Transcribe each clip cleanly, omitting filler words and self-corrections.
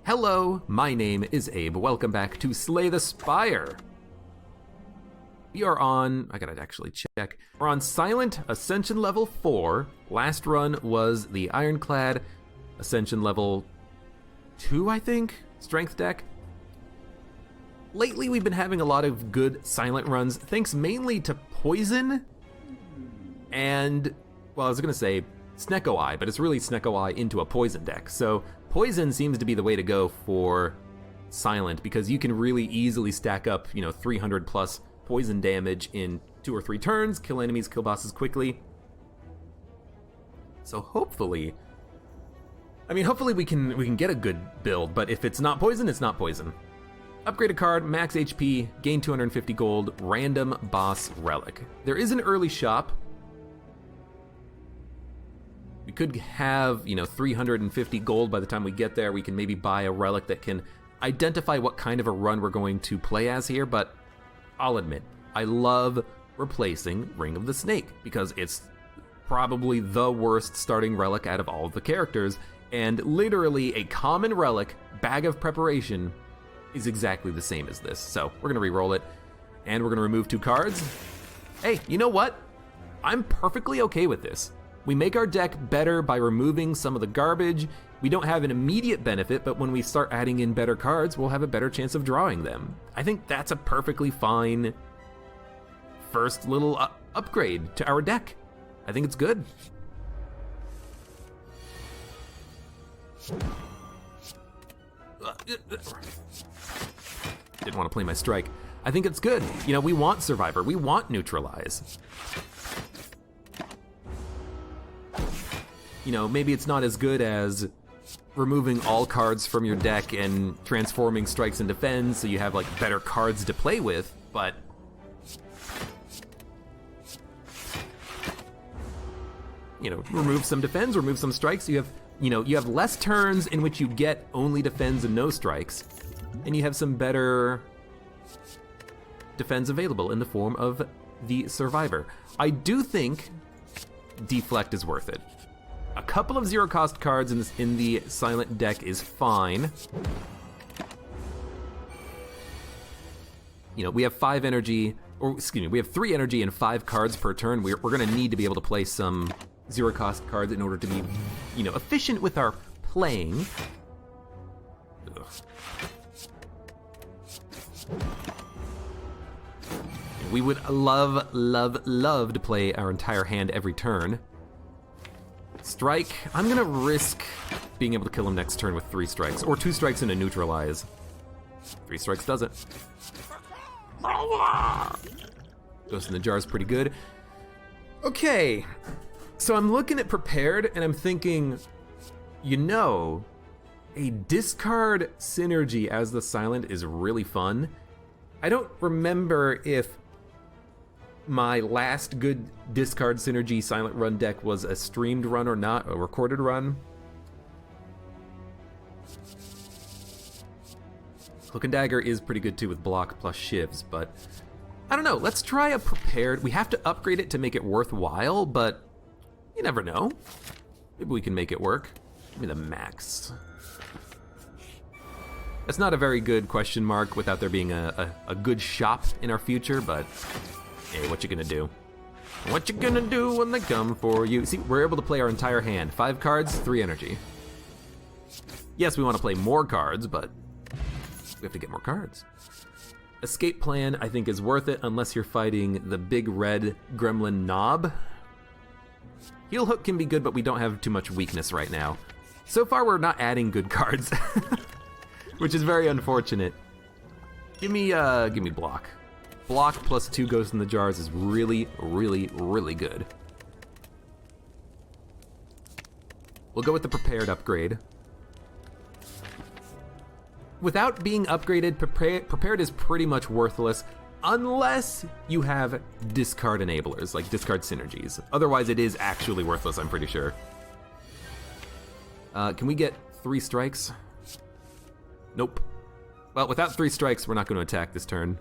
Hello, my name is Abe. Welcome back to Slay the Spire. We are on, I gotta actually check. We're on Silent Ascension level 4. Last run was the Ironclad Ascension level 2, I think? Strength deck. Lately, we've been having a lot of good silent runs, thanks mainly to Poison and, well, I was gonna say Snecko Eye, but it's really Snecko Eye into a Poison deck. So Poison seems to be the way to go for Silent because you can really easily stack up, 300 plus poison damage in 2 or 3 turns, kill enemies, kill bosses quickly. So hopefully we can get a good build, but if it's not Poison, it's not Poison. Upgrade a card, max HP, gain 250 gold, random boss relic. There is an early shop. We could have, 350 gold by the time we get there. We can maybe buy a relic that can identify what kind of a run we're going to play as here, but I'll admit, I love replacing Ring of the Snake because it's probably the worst starting relic out of all of the characters, and literally a common relic, Bag of Preparation, is exactly the same as this. So we're gonna re-roll it, and we're gonna remove 2 cards. Hey, you know what? I'm perfectly okay with this. We make our deck better by removing some of the garbage. We don't have an immediate benefit, but when we start adding in better cards, we'll have a better chance of drawing them. I think that's a perfectly fine first little upgrade to our deck. I think it's good. Didn't want to play my strike. I think it's good. We want Survivor, we want Neutralize. Maybe it's not as good as removing all cards from your deck and transforming strikes into defense so you have better cards to play with, but remove some defense, remove some strikes, you have less turns in which you get only defense and no strikes, and you have some better defense available in the form of the Survivor. I do think Deflect is worth it. A couple of zero-cost cards in the Silent deck is fine. We have 5 energy, we have 3 energy and 5 cards per turn. We're gonna need to be able to play some zero-cost cards in order to be, efficient with our playing. Ugh. We would love, love, love to play our entire hand every turn. Strike, I'm gonna risk being able to kill him next turn with 3 strikes, or 2 strikes and a Neutralize. 3 strikes does it. Ghost in the Jar is pretty good. Okay, so I'm looking at Prepared and I'm thinking, a discard synergy as the Silent is really fun. I don't remember if my last good discard synergy Silent run deck was a streamed run or not, a recorded run. Cloak and Dagger is pretty good too with block plus shivs, but I don't know, let's try a Prepared. We have to upgrade it to make it worthwhile, but you never know. Maybe we can make it work. Give me the max. That's not a very good question mark without there being a good shop in our future, but hey, what you gonna do? What you gonna do when they come for you? See, we're able to play our entire hand. 5 cards, 3 energy. Yes, we want to play more cards, but we have to get more cards. Escape Plan, I think, is worth it unless you're fighting the big red gremlin Knob. Heal Hook can be good, but we don't have too much weakness right now. So far, we're not adding good cards, which is very unfortunate. Give me block. Block plus 2 Ghosts in the Jars is really, really, really good. We'll go with the Prepared upgrade. Without being upgraded, Prepared is pretty much worthless unless you have discard enablers, like discard synergies. Otherwise, it is actually worthless, I'm pretty sure. Can we get 3 strikes? Nope. Well, without 3 strikes, we're not going to attack this turn.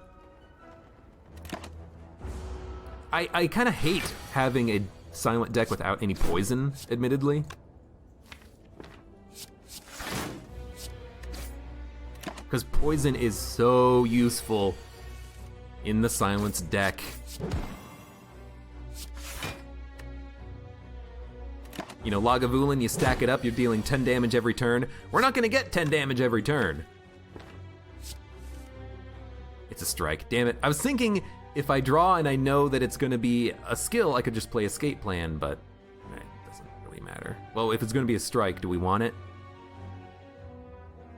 I kind of hate having a Silent deck without any poison, admittedly. because poison is so useful in the silence deck. You know, Lagavulin, you stack it up, you're dealing 10 damage every turn. We're not gonna get 10 damage every turn. It's a strike, damn it. I was thinking if I draw and I know that it's gonna be a skill, I could just play Escape Plan, but it doesn't really matter. Well, if it's gonna be a strike, do we want it?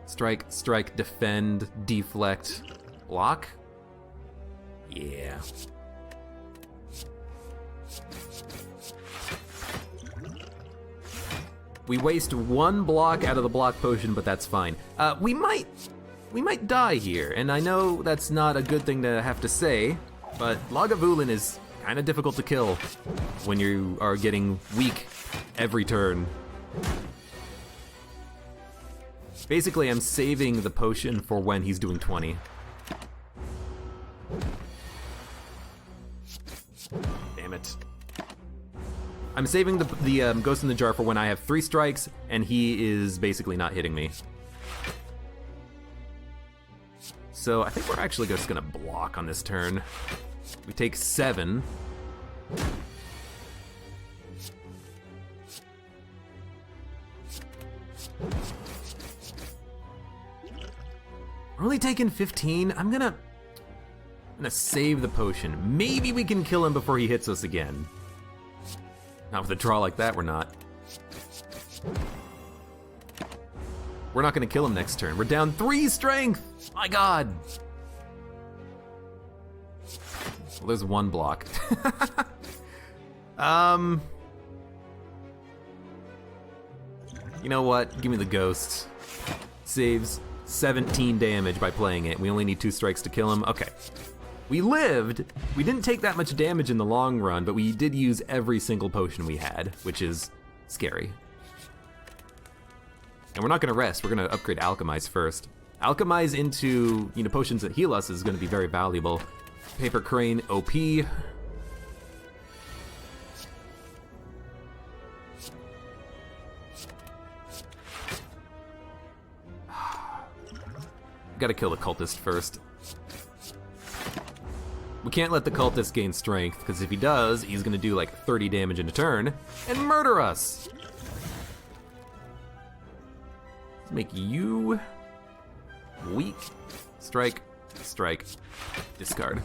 Strike, strike, defend, deflect, block? Yeah. We waste one block out of the block potion, but that's fine. We might die here, and I know that's not a good thing to have to say, but Lagavulin is kind of difficult to kill when you are getting weak every turn. Basically, I'm saving the potion for when he's doing 20. Damn it. I'm saving the Ghost in the Jar for when I have 3 strikes, and he is basically not hitting me. So I think we're actually just gonna block on this turn. We take 7. We're only taking 15. I'm gonna save the potion. Maybe we can kill him before he hits us again. Not with a draw like that, we're not. We're not gonna kill him next turn. We're down 3 strength! My god! Well, there's 1 block. You know what? Give me the ghost. Saves 17 damage by playing it. We only need 2 strikes to kill him. Okay. We lived. We didn't take that much damage in the long run, but we did use every single potion we had, which is scary. And we're not gonna rest. We're gonna upgrade Alchemize first. Alchemize into, you know, potions that heal us is gonna be very valuable. Paper Crane OP. Gotta kill the cultist first. We can't let the cultist gain strength, because if he does, he's gonna do like 30 damage in a turn and murder us. Let's make you weak. Strike, strike, discard.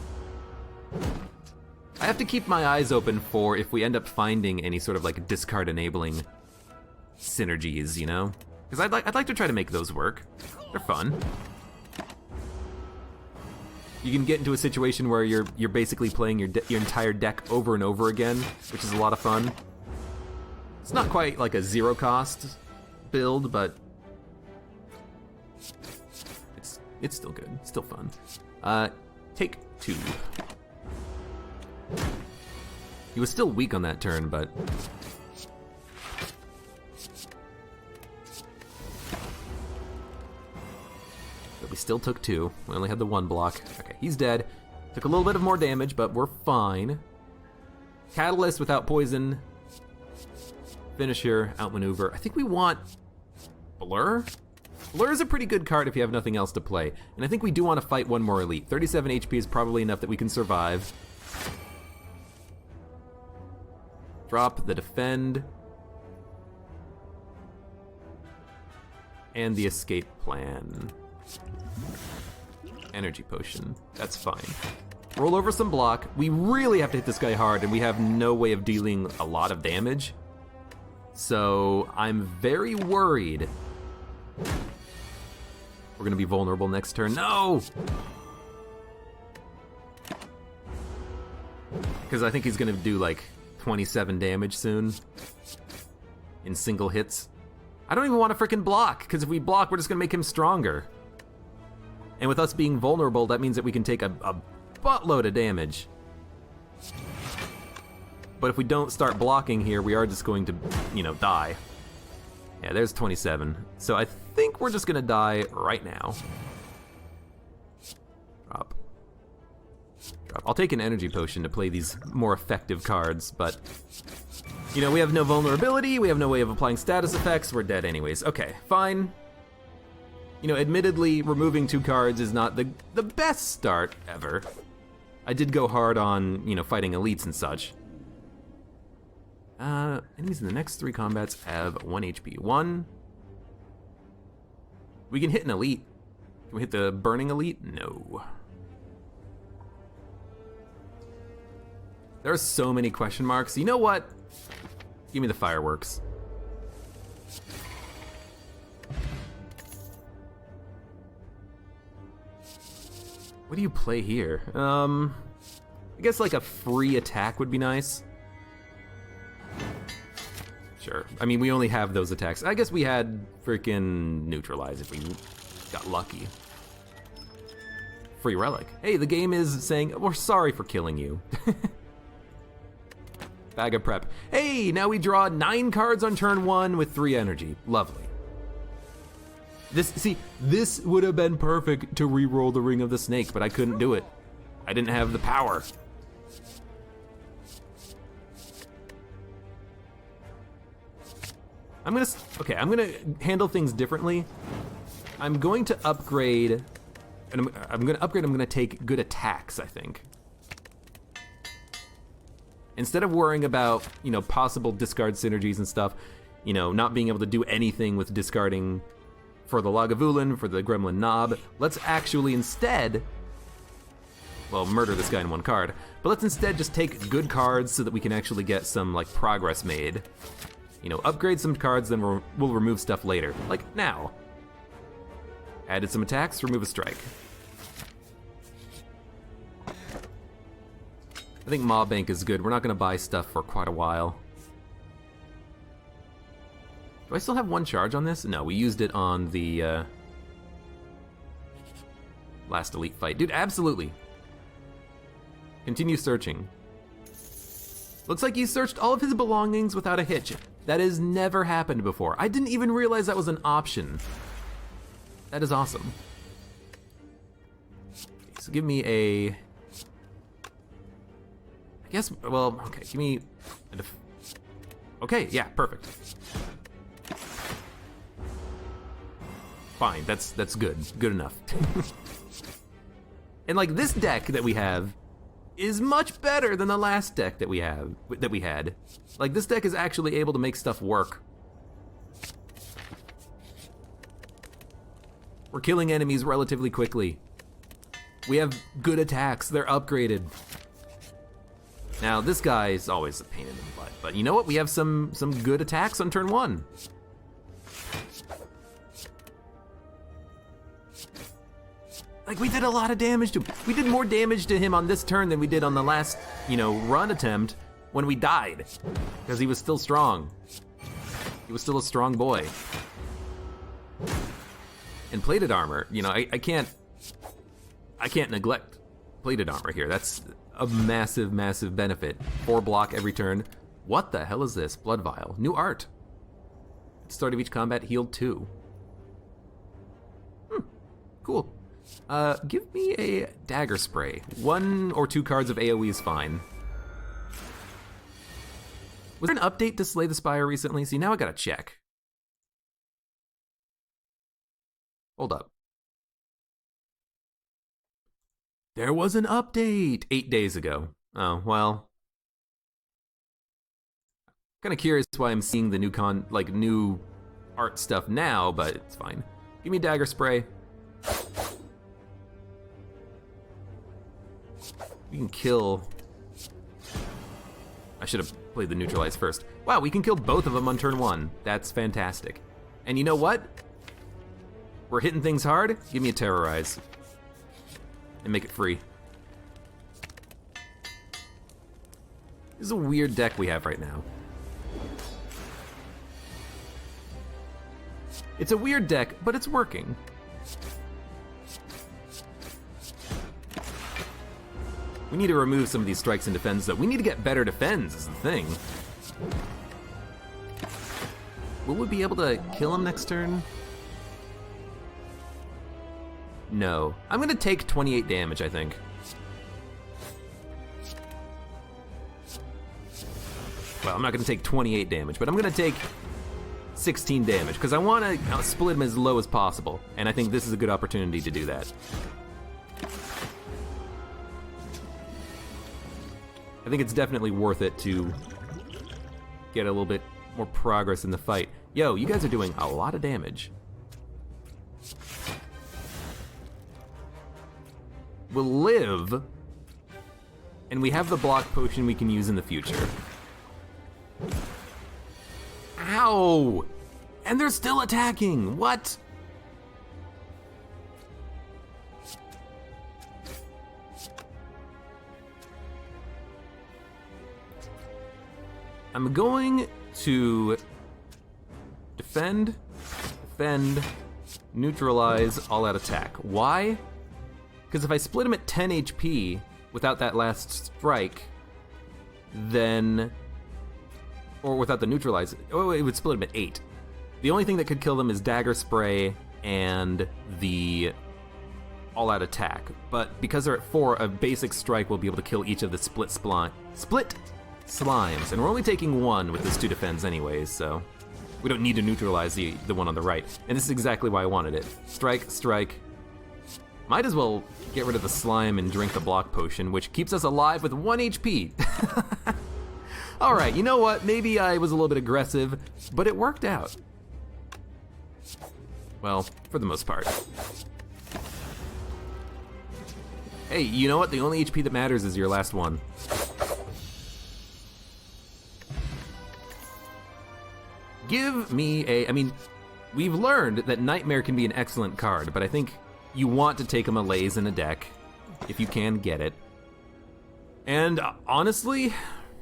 I have to keep my eyes open for if we end up finding any sort of like discard enabling synergies, you know? Because I'd like to try to make those work. They're fun. You can get into a situation where you're basically playing your entire deck over and over again, which is a lot of fun. It's not quite like a 0 cost build, but it's still good. It's still fun. Take 2. He was still weak on that turn, but we still took 2. We only had the 1 block. Okay, he's dead. Took a little bit of more damage, but we're fine. Catalyst without poison. Finisher, outmaneuver. I think we want Blur? Blur is a pretty good card if you have nothing else to play. And I think we do want to fight one more elite. 37 HP is probably enough that we can survive. Drop the defend. And the escape plan. Energy potion. That's fine. Roll over some block. We really have to hit this guy hard, and we have no way of dealing a lot of damage. So I'm very worried. We're gonna be vulnerable next turn. No! Because I think he's gonna do like 27 damage soon in single hits. I don't even want to frickin' block, because if we block, we're just gonna make him stronger. And with us being vulnerable, that means that we can take a buttload of damage. But if we don't start blocking here, we are just going to, you know, die. Yeah, there's 27. So I think we're just gonna die right now. Drop. Drop. I'll take an energy potion to play these more effective cards, but you know, we have no vulnerability, we have no way of applying status effects, we're dead anyways. Okay, fine. You know, admittedly, removing 2 cards is not the best start ever. I did go hard on, you know, fighting elites and such. Enemies in the next 3 combats have 1 HP. 1. We can hit an elite. Can we hit the burning elite? No. There are so many question marks. You know what? Give me the fireworks. What do you play here? I guess like a free attack would be nice. Sure. I mean, we only have those attacks. I guess we had freaking neutralize if we got lucky. Free relic. Hey, the game is saying, we're sorry for killing you. Bag of prep. Hey, now we draw 9 cards on turn 1 with 3 energy. Lovely. This would have been perfect to re-roll the Ring of the Snake, but I couldn't do it. I didn't have the power. I'm gonna handle things differently. I'm going to upgrade, and I'm gonna take good attacks, I think. Instead of worrying about, you know, possible discard synergies and stuff, you know, not being able to do anything with discarding for the Lagavulin, for the Gremlin Knob, let's actually instead, well, murder this guy in 1 card, but let's instead just take good cards so that we can actually get some, like, progress made. You know, upgrade some cards, then we'll remove stuff later, like now. Added some attacks, remove a strike. I think Mob Bank is good. We're not gonna buy stuff for quite a while. Do I still have 1 charge on this? No, we used it on the last elite fight. Dude, absolutely. Continue searching. Looks like he searched all of his belongings without a hitch. That has never happened before. I didn't even realize that was an option. That is awesome. So give me a... I guess, well, okay, give me... Okay, yeah, perfect. Fine, that's good. Good enough. And like this deck that we have is much better than the last deck that we had. Like this deck is actually able to make stuff work. We're killing enemies relatively quickly. We have good attacks, they're upgraded. Now this guy is always a pain in the butt, but you know what? We have some good attacks on turn 1. Like, we did a lot of damage to him. We did more damage to him on this turn than we did on the last, you know, run attempt when we died. Because he was still strong. He was still a strong boy. And plated armor, you know, I can't neglect plated armor here. That's a massive, massive benefit. 4 block every turn. What the hell is this? Blood Vial. New art. At the start of each combat, healed 2. Cool. Give me a dagger spray. 1 or 2 cards of AoE is fine. Was there an update to Slay the Spire recently? See, now I gotta check. Hold up. There was an update 8 days ago. Oh, well. Kinda curious why I'm seeing the new art stuff now, but it's fine. Give me dagger spray. We can kill... I should have played the neutralize first. Wow, we can kill both of them on turn 1. That's fantastic. And you know what? We're hitting things hard. Give me a terrorize. And make it free. This is a weird deck we have right now. It's a weird deck, but it's working. We need to remove some of these strikes and defends, though. We need to get better defends, is the thing. Will we be able to kill him next turn? No. I'm gonna take 28 damage, I think. Well, I'm not gonna take 28 damage, but I'm gonna take 16 damage, because I want to split him as low as possible, and I think this is a good opportunity to do that. I think it's definitely worth it to get a little bit more progress in the fight. Yo, you guys are doing a lot of damage. We'll live, and we have the block potion we can use in the future. Ow! And they're still attacking! What? I'm going to defend, neutralize, all-out attack. Why? Because if I split him at 10 HP without that last strike, then... or without the neutralize, oh, it would split him at 8. The only thing that could kill them is Dagger Spray and the all-out attack. But because they're at 4, a basic strike will be able to kill each of the split slimes. And we're only taking 1 with this 2 defense anyways, so we don't need to neutralize the one on the right. And this is exactly why I wanted it. Strike, strike. Might as well get rid of the slime and drink the block potion, which keeps us alive with 1 HP. Alright, you know what? Maybe I was a little bit aggressive, but it worked out. Well, for the most part. Hey, you know what? The only HP that matters is your last one. Give me a... I mean, we've learned that Nightmare can be an excellent card, but I think you want to take a Malaise in a deck, if you can get it. And honestly,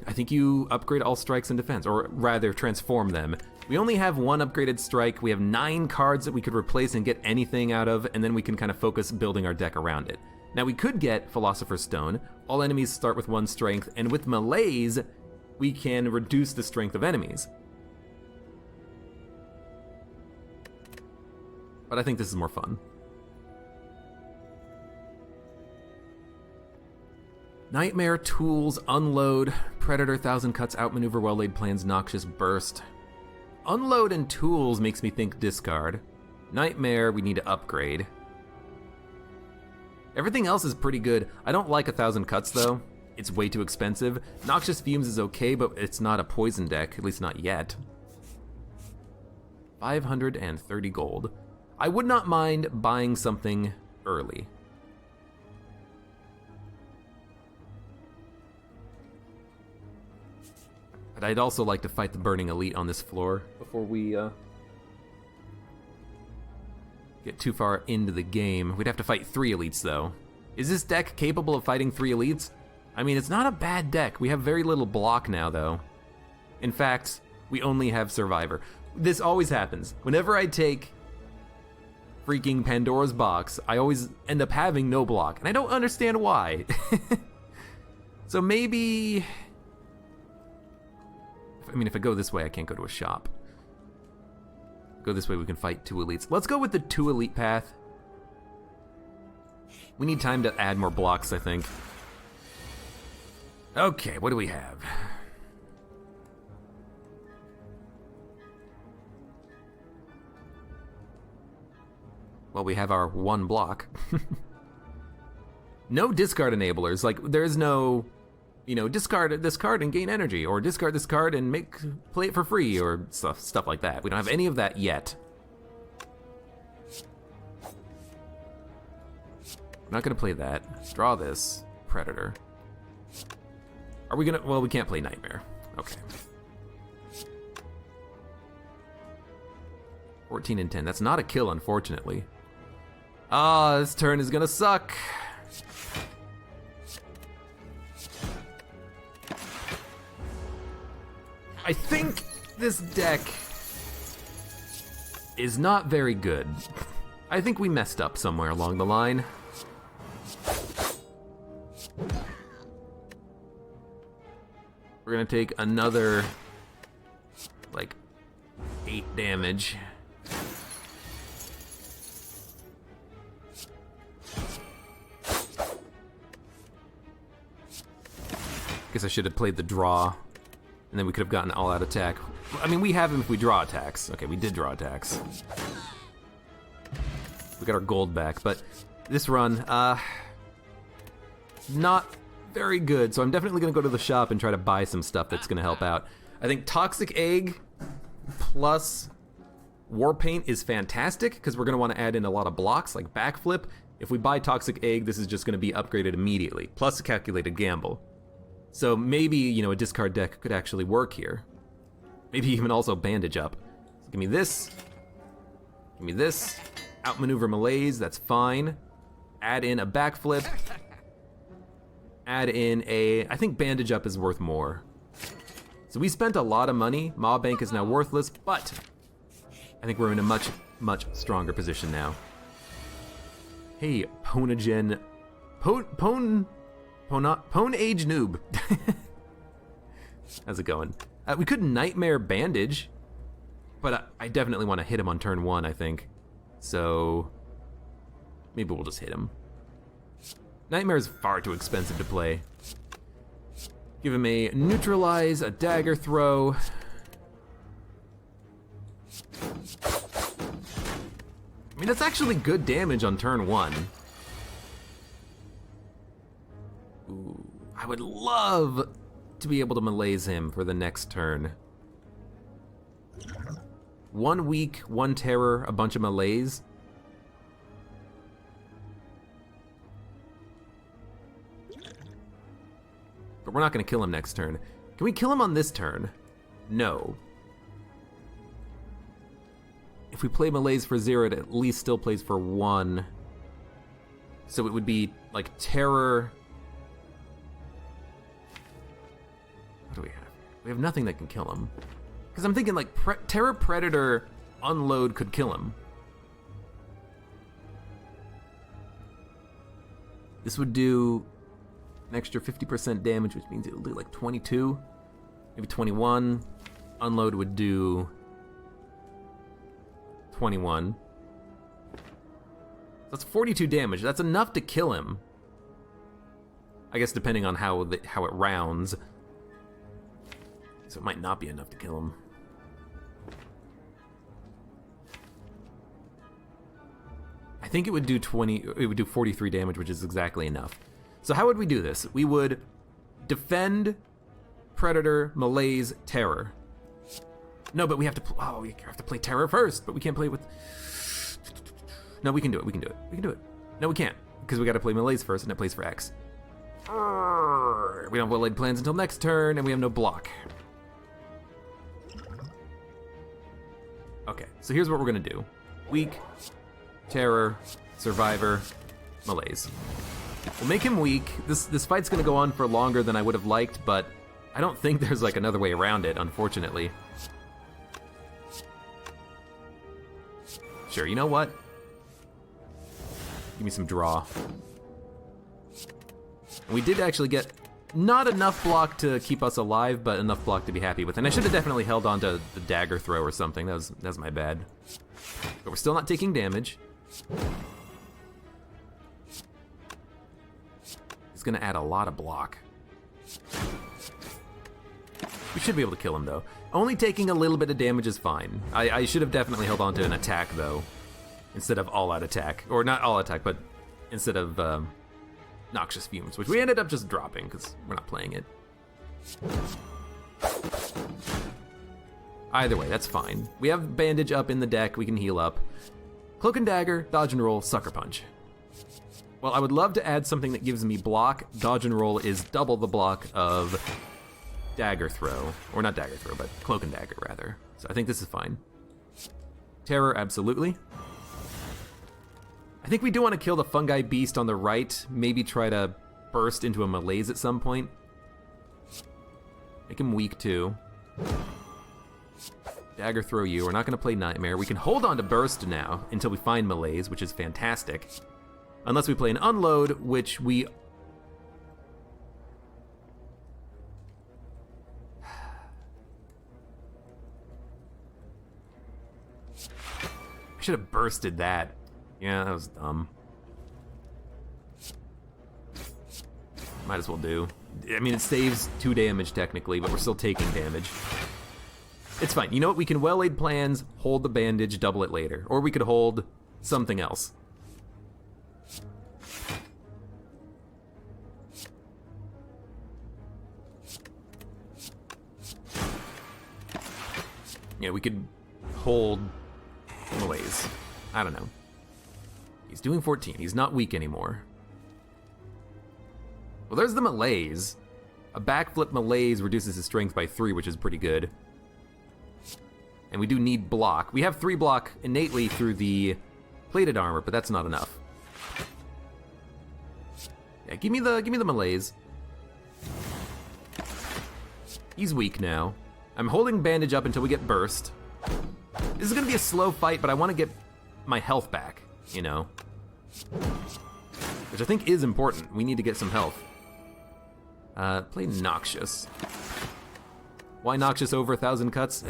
I think you upgrade all strikes in defense, or rather transform them. We only have 1 upgraded strike, we have 9 cards that we could replace and get anything out of, and then we can kind of focus building our deck around it. Now we could get Philosopher's Stone, all enemies start with 1 strength, and with Malaise, we can reduce the strength of enemies. But I think this is more fun. Nightmare, Tools, Unload, Predator, Thousand Cuts, Outmaneuver, Well-Laid Plans, Noxious Burst. Unload and Tools makes me think discard. Nightmare, we need to upgrade. Everything else is pretty good. I don't like 1,000 Cuts though. It's way too expensive. Noxious Fumes is okay, but it's not a poison deck, at least not yet. 530 gold. I would not mind buying something early. But I'd also like to fight the Burning Elite on this floor before we get too far into the game. We'd have to fight 3 elites though. Is this deck capable of fighting 3 elites? I mean, it's not a bad deck. We have very little block now though. In fact, we only have Survivor. This always happens. Whenever I take freaking Pandora's Box, I always end up having no block, and I don't understand why. So maybe... I mean, if I go this way, I can't go to a shop. Go this way, we can fight 2 elites. Let's go with the 2 elite path. We need time to add more blocks, I think. Okay, what do we have? Well, we have our 1 block. No discard enablers. Like, there's no, you know, discard this card and gain energy, or discard this card and play it for free, or stuff like that. We don't have any of that yet. I'm not gonna play that. Draw this. Predator. Are we gonna... Well, we can't play Nightmare. Okay. 14 and 10. That's not a kill, unfortunately. Ah, this turn is gonna suck. I think this deck is not very good. I think we messed up somewhere along the line. We're gonna take another, like, 8 damage. Guess I should have played the draw. And then we could have gotten all-out attack. I mean, we have him if we draw attacks. Okay, we did draw attacks. We got our gold back, but this run, not very good. So I'm definitely gonna go to the shop and try to buy some stuff that's gonna help out. I think Toxic Egg plus War Paint is fantastic because we're gonna want to add in a lot of blocks like backflip. If we buy Toxic Egg, this is just gonna be upgraded immediately, plus a calculated gamble. So maybe, you know, a discard deck could actually work here. Maybe even also bandage up. So give me this. Give me this. Outmaneuver Malaise, that's fine. Add in a backflip. Add in a, I think bandage up is worth more. So we spent a lot of money. Maw Bank is now worthless, but I think we're in a much, much stronger position now. Hey, Ponagen, Pone Age Noob. How's it going? We could Nightmare Bandage, but I definitely want to hit him on turn 1, I think. So maybe we'll just hit him. Nightmare is far too expensive to play. Give him a Neutralize, a Dagger Throw. I mean, that's actually good damage on turn 1. Ooh, I would love to be able to malaise him for the next turn. 1 weak, 1 terror, a bunch of malaise. But we're not gonna kill him next turn. Can we kill him on this turn? No. If we play malaise for 0, it at least still plays for 1. So it would be like terror. What do we have? We have nothing that can kill him. Because I'm thinking like Terror Predator Unload could kill him. This would do an extra 50% damage, which means it will do like 22, maybe 21. Unload would do 21. That's 42 damage. That's enough to kill him. I guess depending on how it rounds. So it might not be enough to kill him. I think it would do 43 damage, which is exactly enough. So how would we do this? We would defend, Predator, Malaise, Terror. No, but we have to, we have to play Terror first, but we can't play with, no, we can do it, we can do it, we can do it. No, we can't, because we gotta play Malaise first, and it plays for X. We don't have well-laid plans until next turn, and we have no block. Okay, so here's what we're gonna do. Weak, Terror, Survivor, Malaise. We'll make him weak. This fight's gonna go on for longer than I would have liked, but I don't think there's like another way around it, unfortunately. Sure, you know what? Give me some draw. We did actually get not enough block to keep us alive, but enough block to be happy with. And I should have definitely held on to the Dagger Throw or something. That was my bad. But we're still not taking damage. It's gonna add a lot of block. We should be able to kill him though. Only taking a little bit of damage is fine. I should have definitely held on to an attack though, instead of all-out attack. Or not all attack, but instead of Noxious Fumes, which we ended up just dropping because we're not playing it. Either way, that's fine. We have Bandage up in the deck, we can heal up. Cloak and Dagger, Dodge and Roll, Sucker Punch. Well, I would love to add something that gives me block. Dodge and Roll is double the block of Dagger Throw. Or not Dagger Throw, but Cloak and Dagger, rather. So I think this is fine. Terror, absolutely. I think we do want to kill the Fungi Beast on the right. Maybe try to burst into a Malaise at some point. Make him weak, too. Dagger Throw you. We're not going to play Nightmare. We can hold on to Burst now until we find Malaise, which is fantastic. Unless we play an Unload, which we... I should have bursted that. Yeah, that was dumb. Might as well do. I mean, it saves 2 damage technically, but we're still taking damage. It's fine. You know what? We can well-laid plans, hold the bandage, double it later. Or we could hold something else. Yeah, we could hold malaise. I don't know. He's doing 14. He's not weak anymore. Well, there's the malaise. A backflip malaise reduces his strength by 3, which is pretty good. And we do need block. We have 3 block innately through the plated armor, but that's not enough. Yeah, give me the malaise. He's weak now. I'm holding bandage up until we get burst. This is gonna be a slow fight, but I want to get my health back, you know? Which I think is important. We need to get some health. Play Noxious. Why Noxious over 1,000 cuts?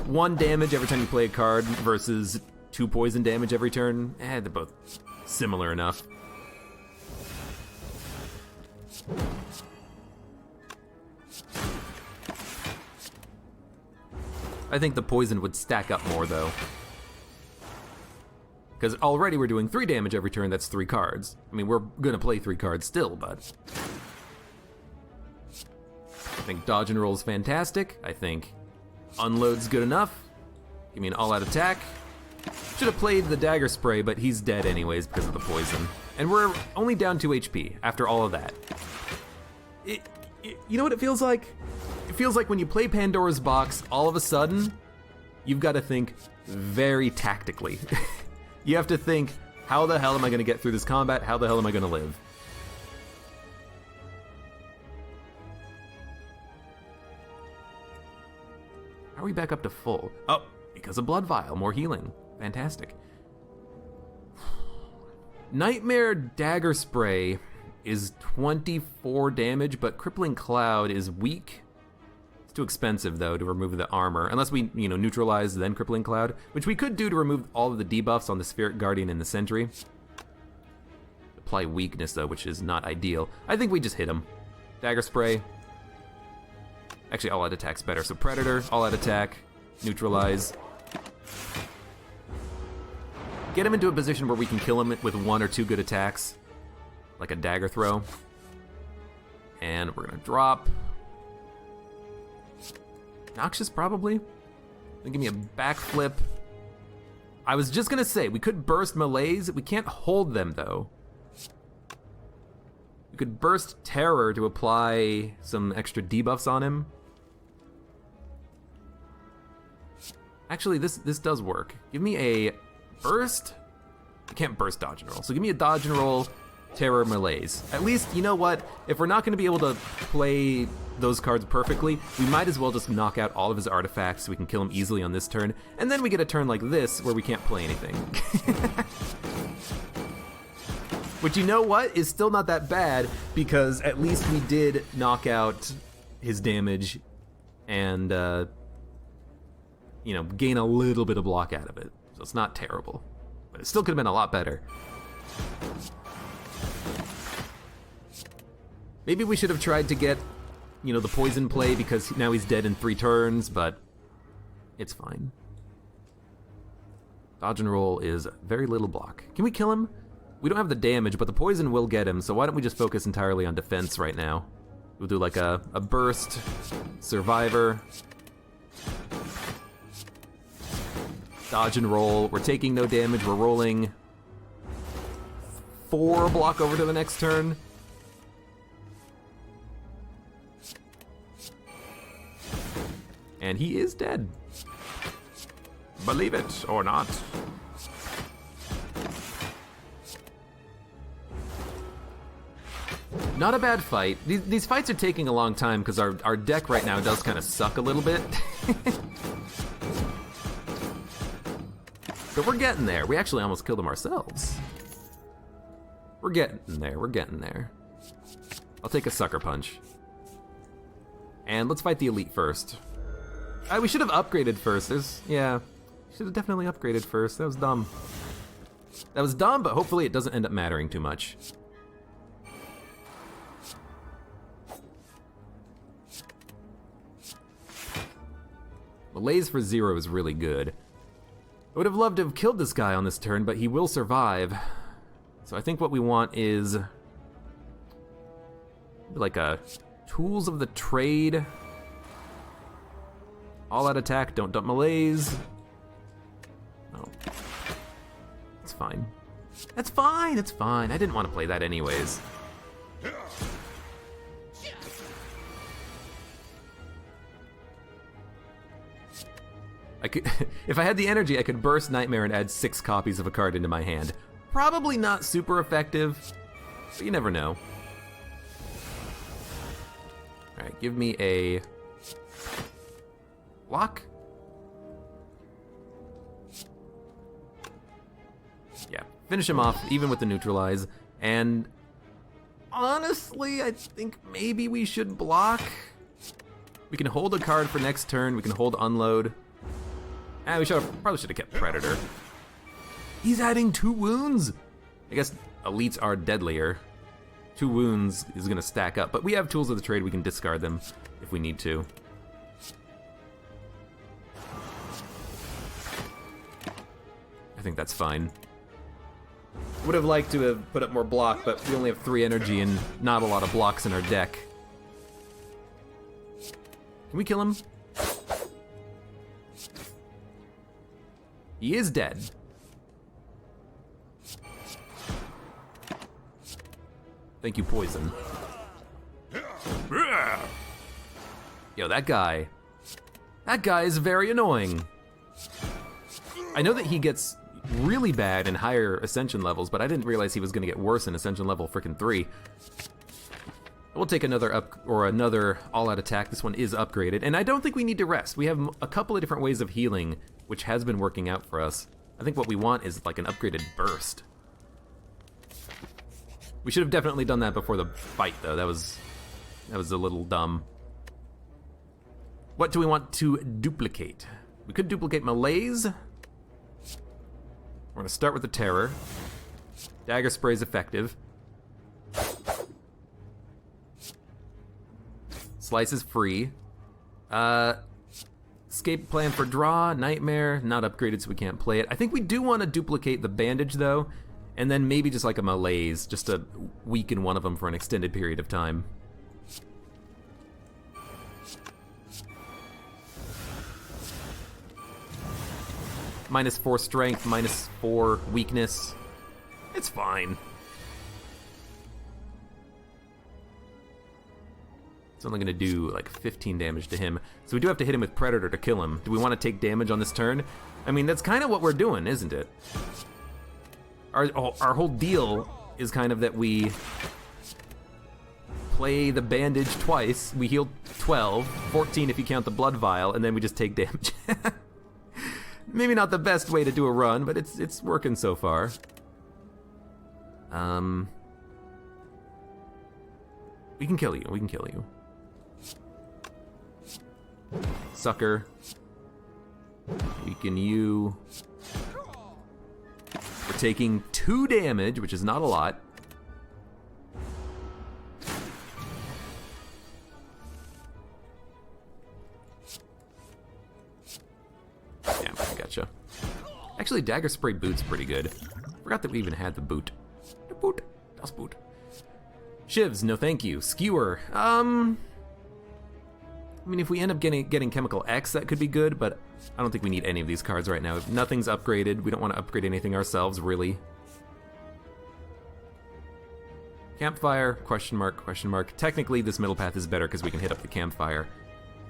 1 damage every time you play a card versus 2 poison damage every turn. They're both similar enough. I think the poison would stack up more, though. Because already we're doing 3 damage every turn, that's 3 cards. I mean, we're gonna play 3 cards still, but... I think dodge and roll is fantastic. I think unload's good enough. Give me an all-out attack. Should have played the dagger spray, but he's dead anyways because of the poison. And we're only down 2 HP after all of that. You know what it feels like? It feels like when you play Pandora's Box, all of a sudden, you've got to think very tactically. You have to think, how the hell am I going to get through this combat? How the hell am I going to live? How are we back up to full? Oh, because of Blood Vial, more healing. Fantastic. Nightmare Dagger Spray is 24 damage, but Crippling Cloud is weak. It's too expensive, though, to remove the armor. Unless we, neutralize, then Crippling Cloud, which we could do to remove all of the debuffs on the Spirit Guardian and the Sentry. Apply weakness, though, which is not ideal. I think we just hit him. Dagger Spray. Actually, all-out attack's better. So Predator, all-out attack, neutralize. Get him into a position where we can kill him with 1 or 2 good attacks. Like a dagger throw. And we're gonna drop. Noxious, probably. Then give me a backflip. I was just gonna say, we could burst malaise. We can't hold them, though. We could burst terror to apply some extra debuffs on him. Actually, this does work. Give me a burst. I can't burst dodge and roll. So give me a dodge and roll, terror, malaise. At least, you know what? If we're not going to be able to play those cards perfectly, we might as well just knock out all of his artifacts so we can kill him easily on this turn. And then we get a turn like this where we can't play anything. Which, you know what, is still not that bad, because at least we did knock out his damage and, gain a little bit of block out of it. So it's not terrible. But it still could have been a lot better. Maybe we should have tried to get, the poison play, because now he's dead in 3 turns, but it's fine. Dodge and roll is very little block. Can we kill him? We don't have the damage, but the poison will get him, so why don't we just focus entirely on defense right now? We'll do like a burst, survivor, dodge and roll. We're taking no damage, we're rolling 4 block over to the next turn. And he is dead. Believe it or not. Not a bad fight. These fights are taking a long time because our deck right now does kind of suck a little bit. But we're getting there. We actually almost killed him ourselves. We're getting there. We're getting there. I'll take a sucker punch. And let's fight the elite first. We should have upgraded first. Yeah. Should have definitely upgraded first. That was dumb. That was dumb, but hopefully it doesn't end up mattering too much. Malaise for 0 is really good. I would have loved to have killed this guy on this turn, but he will survive. So I think what we want is like a tools of the trade. All out attack, don't dump Malaise. Oh. It's fine. That's fine, it's fine. I didn't want to play that anyways. I could, if I had the energy, I could burst Nightmare and add 6 copies of a card into my hand. Probably not super effective, but you never know. Alright, give me a block. Yeah, finish him off, even with the neutralize. And honestly, I think maybe we should block. We can hold a card for next turn, we can hold unload. We probably should have kept Predator. He's adding 2 wounds! I guess elites are deadlier. 2 wounds is gonna stack up, but we have tools of the trade, we can discard them if we need to. I think that's fine. Would have liked to have put up more block, but we only have 3 energy and not a lot of blocks in our deck. Can we kill him? He is dead. Thank you, poison. Yo, that guy is very annoying. I know that he gets really bad in higher ascension levels, but I didn't realize he was gonna get worse in ascension level frickin' 3. We'll take another another all-out attack. This one is upgraded, and I don't think we need to rest. We have a couple of different ways of healing, which has been working out for us. I think what we want is like an upgraded burst. We should have definitely done that before the fight, though. That was a little dumb. What do we want to duplicate? We could duplicate Malaise. We're gonna start with the Terror. Dagger Spray is effective. Slice is free. Escape plan for draw, Nightmare, not upgraded so we can't play it. I think we do want to duplicate the Bandage though, and then maybe just like a Malaise, just to weaken one of them for an extended period of time. -4 strength, -4 weakness. It's fine. It's only gonna do like 15 damage to him. So we do have to hit him with Predator to kill him. Do we want to take damage on this turn? I mean, that's kind of what we're doing, isn't it? Our whole deal is kind of that we play the Bandage twice. We heal 12, 14 if you count the Blood Vial, and then we just take damage. Maybe not the best way to do a run, but it's working so far. We can kill you, we can kill you. Sucker. Weaken you. We're taking 2 damage, which is not a lot. Yeah, I gotcha. Actually, Dagger Spray Boot's pretty good. Forgot that we even had the boot. The boot. Das Boot. Shivs, no thank you. Skewer. I mean, if we end up getting Chemical X, that could be good, but I don't think we need any of these cards right now. If nothing's upgraded, we don't want to upgrade anything ourselves, really. Campfire, question mark, question mark. Technically, this middle path is better because we can hit up the campfire.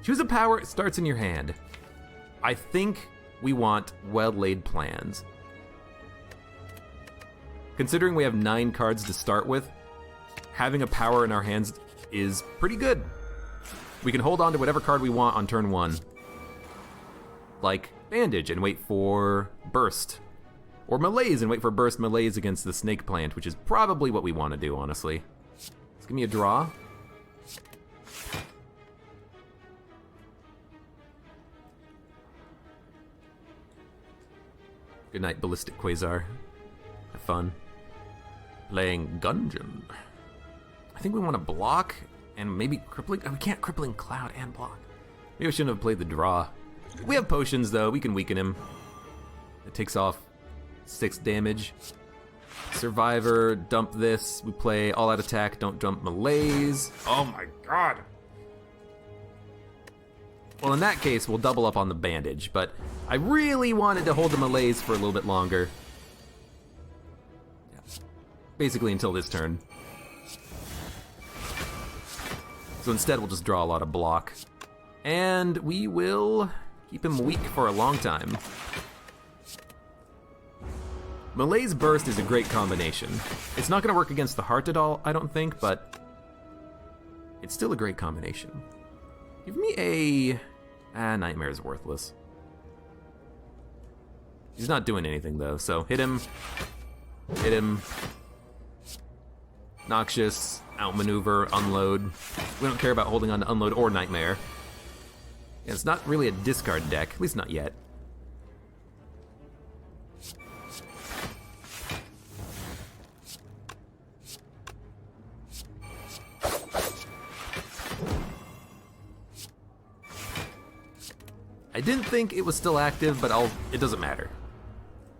Choose a power, it starts in your hand. I think we want Well-Laid Plans. Considering we have 9 cards to start with, having a power in our hands is pretty good. We can hold on to whatever card we want on turn 1. Like Bandage and wait for Burst. Or Malaise and wait for Burst Malaise against the Snake Plant, which is probably what we want to do, honestly. Let's give me a draw. Good night, Ballistic Quasar. Have fun. Playing Gungeon. I think we want to block and maybe Crippling. Oh, we can't Crippling Cloud and block. Maybe I shouldn't have played the draw. We have potions, though. We can weaken him. It takes off 6 damage. Survivor, dump this. We play all-out attack, don't dump melees. Oh my god! Well, in that case, we'll double up on the bandage, but I really wanted to hold the melees for a little bit longer. Yeah. Basically until this turn. So instead, we'll just draw a lot of block. And we will keep him weak for a long time. Melee's Burst is a great combination. It's not going to work against the Heart at all, I don't think, but it's still a great combination. Give me a... Nightmare is worthless. He's not doing anything, though, so hit him. Hit him. Noxious, outmaneuver, unload. We don't care about holding on to unload or Nightmare. Yeah, it's not really a discard deck, at least not yet. I didn't think it was still active, but it doesn't matter.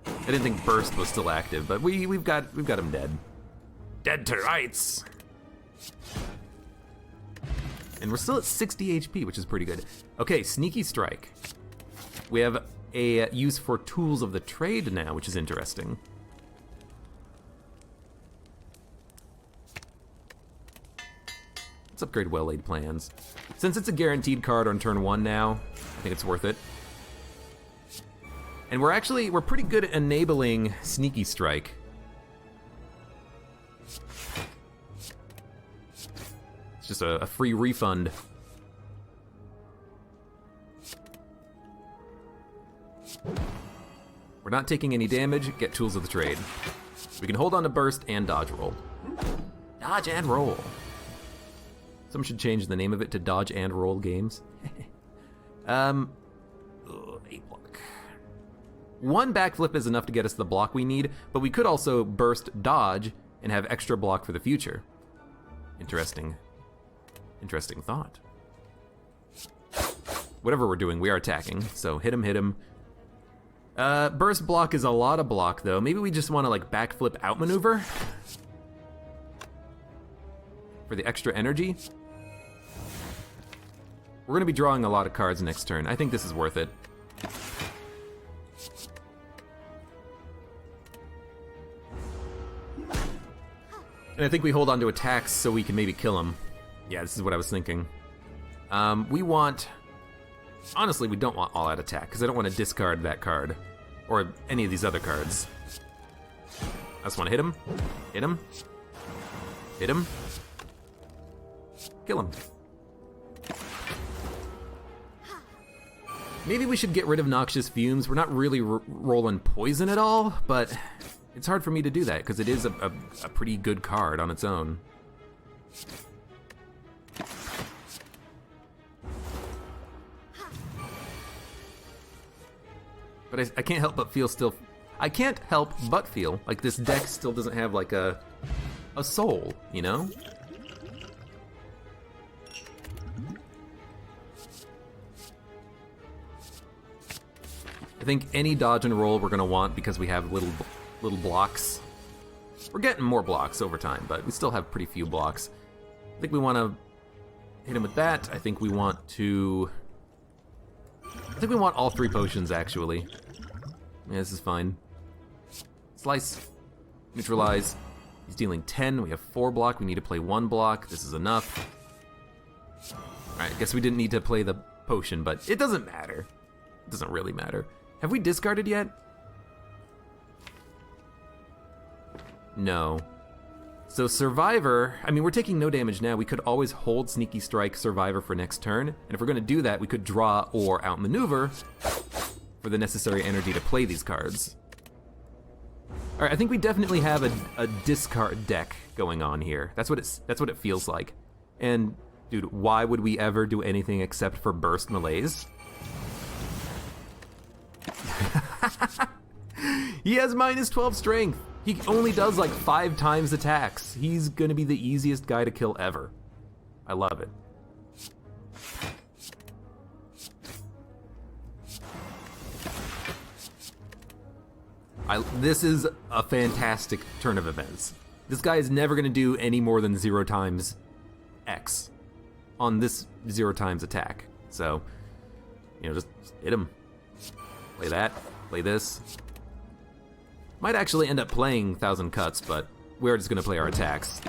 I didn't think Burst was still active, but we've got him dead. Dead to rights. And we're still at 60 HP, which is pretty good. Okay, Sneaky Strike. We have a use for Tools of the Trade now, which is interesting. Let's upgrade Well-Laid Plans. Since it's a guaranteed card on turn 1 now, I think it's worth it. And we're pretty good at enabling Sneaky Strike. It's just a free refund. We're not taking any damage, get Tools of the Trade. We can hold on to Burst and Dodge Roll. Dodge and Roll. Someone should change the name of it to Dodge and Roll Games. 8 block. 1 backflip is enough to get us the block we need, but we could also burst dodge and have extra block for the future. Interesting thought. Whatever we're doing, we are attacking, so hit him. Burst block is a lot of block, though. Maybe we just want to, like, backflip outmaneuver for the extra energy. We're going to be drawing a lot of cards next turn. I think this is worth it. And I think we hold on to attacks so we can maybe kill him. Yeah, this is what I was thinking. We want... Honestly, we don't want all-out attack, because I don't want to discard that card. Or any of these other cards. I just want to hit him. Hit him. Hit him. Kill him. Maybe we should get rid of Noxious Fumes. We're not really rolling poison at all, but it's hard for me to do that because it is a pretty good card on its own. But I can't help but feel still... I can't help but feel like this deck still doesn't have like a soul, you know? I think any dodge and roll we're gonna want because we have little blocks. We're getting more blocks over time, but we still have pretty few blocks. I think we want to hit him with that. I think we want all 3 potions, actually. Yeah, this is fine. Slice. Neutralize. He's dealing 10. We have 4 block. We need to play 1 block. This is enough. Alright, I guess we didn't need to play the potion, but it doesn't matter. It doesn't really matter. Have we discarded yet? No. So Survivor, I mean, we're taking no damage now. We could always hold Sneaky Strike Survivor for next turn. And if we're going to do that, we could draw or outmaneuver for the necessary energy to play these cards. Alright, I think we definitely have a discard deck going on here. That's what it feels like. And, dude, why would we ever do anything except for burst melees? He has minus 12 strength. He only does like 5 times attacks. He's gonna be the easiest guy to kill ever. I love it. This is a fantastic turn of events. This guy is never going to do any more than 0 times X on this 0 times attack. So, just hit him. Play that, play this. Might actually end up playing 1,000 Cuts, but we're just going to play our attacks.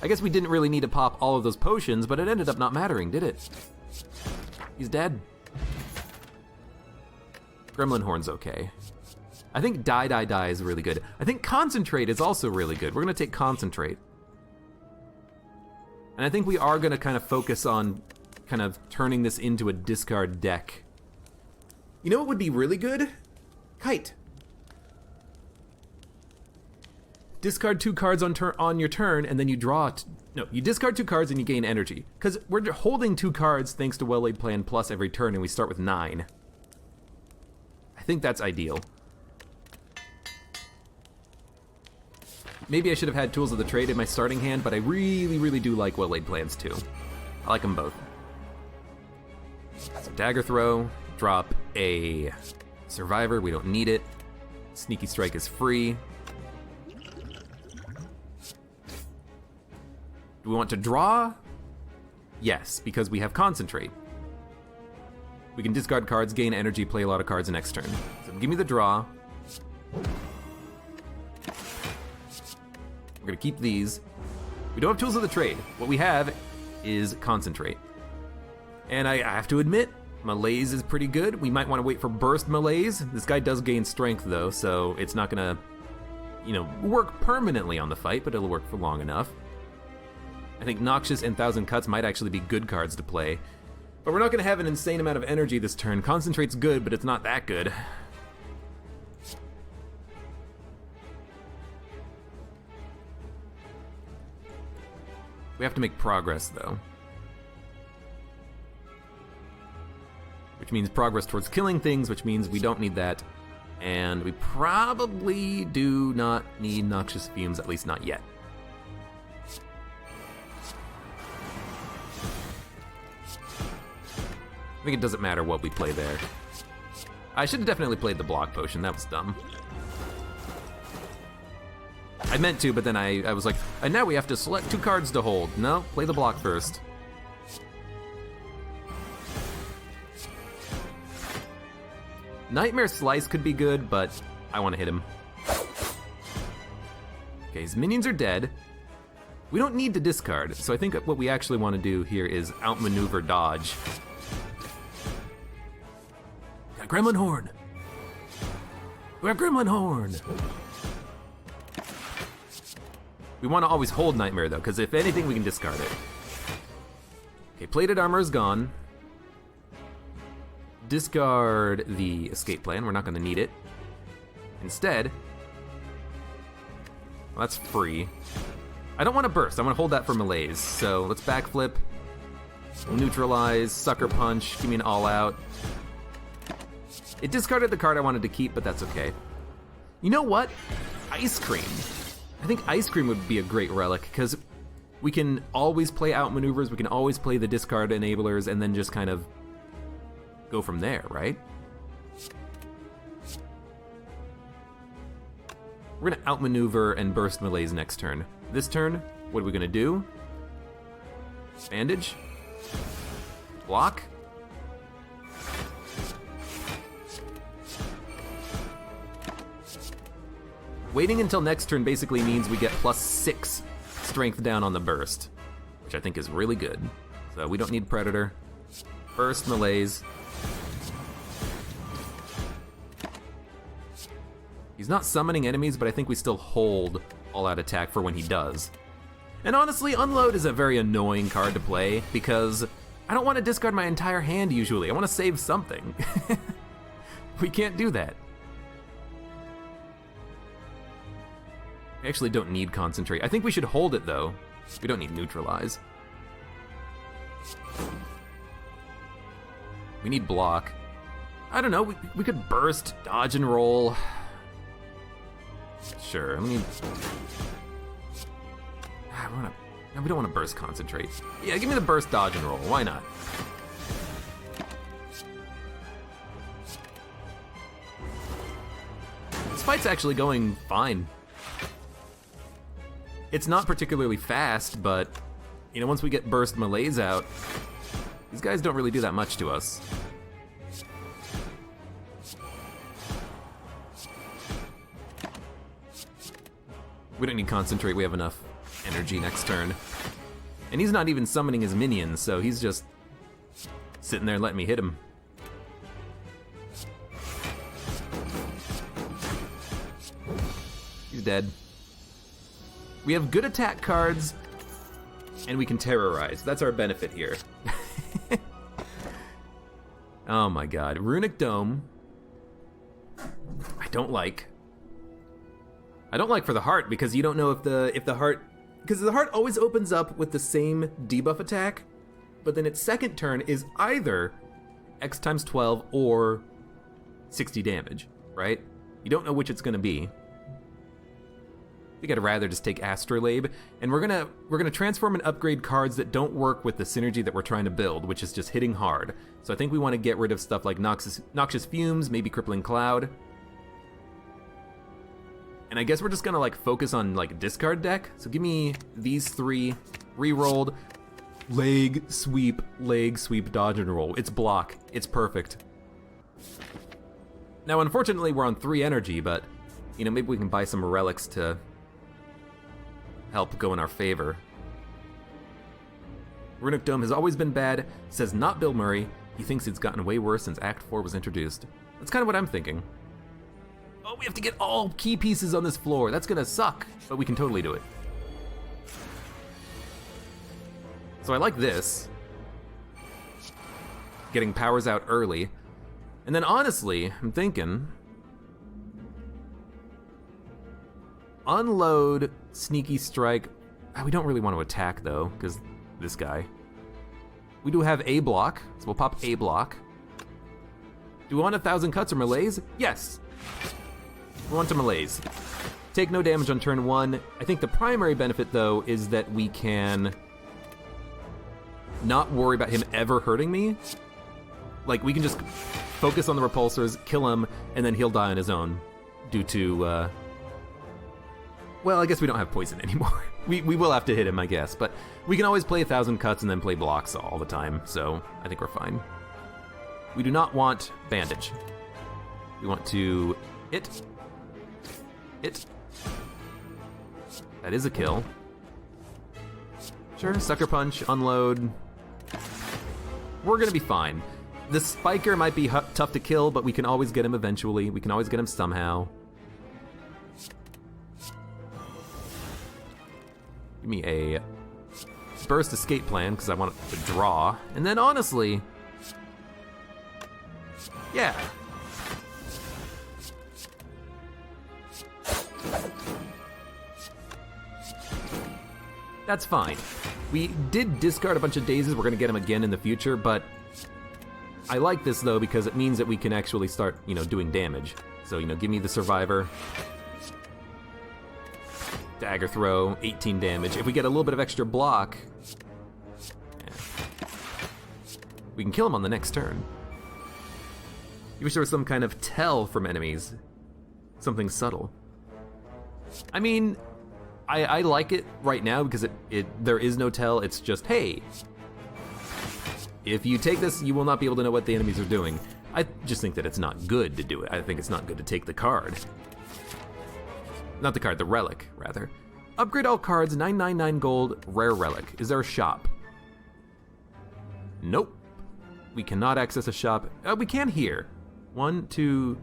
I guess we didn't really need to pop all of those potions, but it ended up not mattering, did it? He's dead. Gremlin Horn's okay. I think Die is really good. I think Concentrate is also really good. We're gonna take Concentrate. And I think we are gonna kind of focus on kind of turning this into a discard deck. You know what would be really good? Kite. Discard 2 cards on your turn, and then you draw. No, you discard 2 cards and you gain energy. Because we're holding 2 cards thanks to Well-Laid Plan Plus every turn, and we start with 9. I think that's ideal. Maybe I should have had Tools of the Trade in my starting hand, but I really, really do like Well-Laid Plans too. I like them both. So Dagger Throw, drop a Survivor, we don't need it. Sneaky Strike is free. Do we want to draw? Yes, because we have Concentrate. We can discard cards, gain energy, play a lot of cards next turn. So give me the draw. We're gonna keep these. We don't have Tools of the Trade. What we have is Concentrate. And I have to admit, Malaise is pretty good. We might want to wait for Burst Malaise. This guy does gain strength though, so it's not gonna, work permanently on the fight, but it'll work for long enough. I think Noxious and 1,000 Cuts might actually be good cards to play. But we're not going to have an insane amount of energy this turn. Concentrate's good, but it's not that good. We have to make progress, though. Which means progress towards killing things, which means we don't need that. And we probably do not need Noxious Fumes, at least not yet. I think it doesn't matter what we play there. I should have definitely played the Block Potion, that was dumb. I meant to, but then I was like, and now we have to select 2 cards to hold. No, play the block first. Nightmare Slice could be good, but I want to hit him. Okay, his minions are dead. We don't need to discard, so I think what we actually want to do here is outmaneuver dodge. Got Gremlin Horn. We have Gremlin Horn. We want to always hold Nightmare though, because if anything, we can discard it. Okay, Plated Armor is gone. Discard the Escape Plan. We're not going to need it. Instead, well, that's free. I don't want to burst. I want to hold that for Malaise. So let's backflip. Neutralize. Sucker Punch. Give me an all-out. It discarded the card I wanted to keep, but that's okay. You know what? Ice Cream. I think Ice Cream would be a great relic, because we can always play outmaneuvers, we can always play the discard enablers, and then just kind of go from there, right? We're gonna outmaneuver and burst Malaise next turn. This turn, what are we gonna do? Bandage? Block? Waiting until next turn basically means we get +6 strength down on the burst, which I think is really good. So we don't need Predator. Burst Malaise. He's not summoning enemies, but I think we still hold all-out attack for when he does. And honestly, Unload is a very annoying card to play because I don't want to discard my entire hand usually. I want to save something. We can't do that. We actually don't need Concentrate. I think we should hold it, though. We don't need Neutralize. We need Block. I don't know, we could Burst, Dodge and Roll. Sure, I mean... we don't want to Burst Concentrate. Yeah, give me the Burst, Dodge and Roll. Why not? This fight's actually going fine. It's not particularly fast, but, you know, once we get burst melees out, these guys don't really do that much to us. We don't need concentrate, we have enough energy next turn. And he's not even summoning his minions, so he's just sitting there letting me hit him. He's dead. We have good attack cards, and we can terrorize. That's our benefit here. Oh my god. Runic Dome. I don't like for the heart, because you don't know if the heart, because the heart always opens up with the same debuff attack, but then its second turn is either X times 12 or 60 damage, right? You don't know which it's gonna be. I think I'd rather just take Astrolabe, and we're gonna transform and upgrade cards that don't work with the synergy that we're trying to build, which is just hitting hard. So I think we want to get rid of stuff like Noxious Fumes, maybe Crippling Cloud. And I guess we're just gonna like focus on like discard deck. So give me these three, re-rolled, leg, sweep, dodge and roll. It's block, it's perfect. Now unfortunately we're on 3 energy, but you know, maybe we can buy some relics to help go in our favor. Runic Dome has always been bad, says not Bill Murray. He thinks it's gotten way worse since Act 4 was introduced. That's kind of what I'm thinking. Oh, we have to get all key pieces on this floor. That's gonna suck, but we can totally do it. So I like this. Getting powers out early. And then honestly, I'm thinking, unload, sneaky strike. We don't really want to attack though, because this guy. We do have A block, so we'll pop A block. Do we want 1,000 cuts or melees? Yes. We want to melees. Take no damage on turn 1. I think the primary benefit though is that we can not worry about him ever hurting me. Like we can just focus on the repulsors, kill him, and then he'll die on his own due to well, I guess we don't have poison anymore. We will have to hit him, I guess, but we can always play 1,000 cuts and then play blocks all the time, so I think we're fine. We do not want bandage. We want to hit. That is a kill. Sure, sucker punch, unload. We're gonna be fine. The spiker might be tough to kill, but we can always get him eventually. We can always get him somehow. Give me a burst escape plan, because I want to draw. And then honestly, yeah. That's fine. We did discard a bunch of dazes. We're gonna get them again in the future, but I like this though because it means that we can actually start, you know, doing damage. So, you know, give me the survivor. Dagger throw, 18 damage. If we get a little bit of extra block, yeah, we can kill him on the next turn. You wish there was some kind of tell from enemies. Something subtle. I mean, I like it right now because there is no tell. It's just, hey, if you take this, you will not be able to know what the enemies are doing. I just think that it's not good to do it. I think it's not good to take the card. Not the card, the relic, rather. Upgrade all cards, 999 gold, rare relic. Is there a shop? Nope. We cannot access a shop. We can here. 1, 2...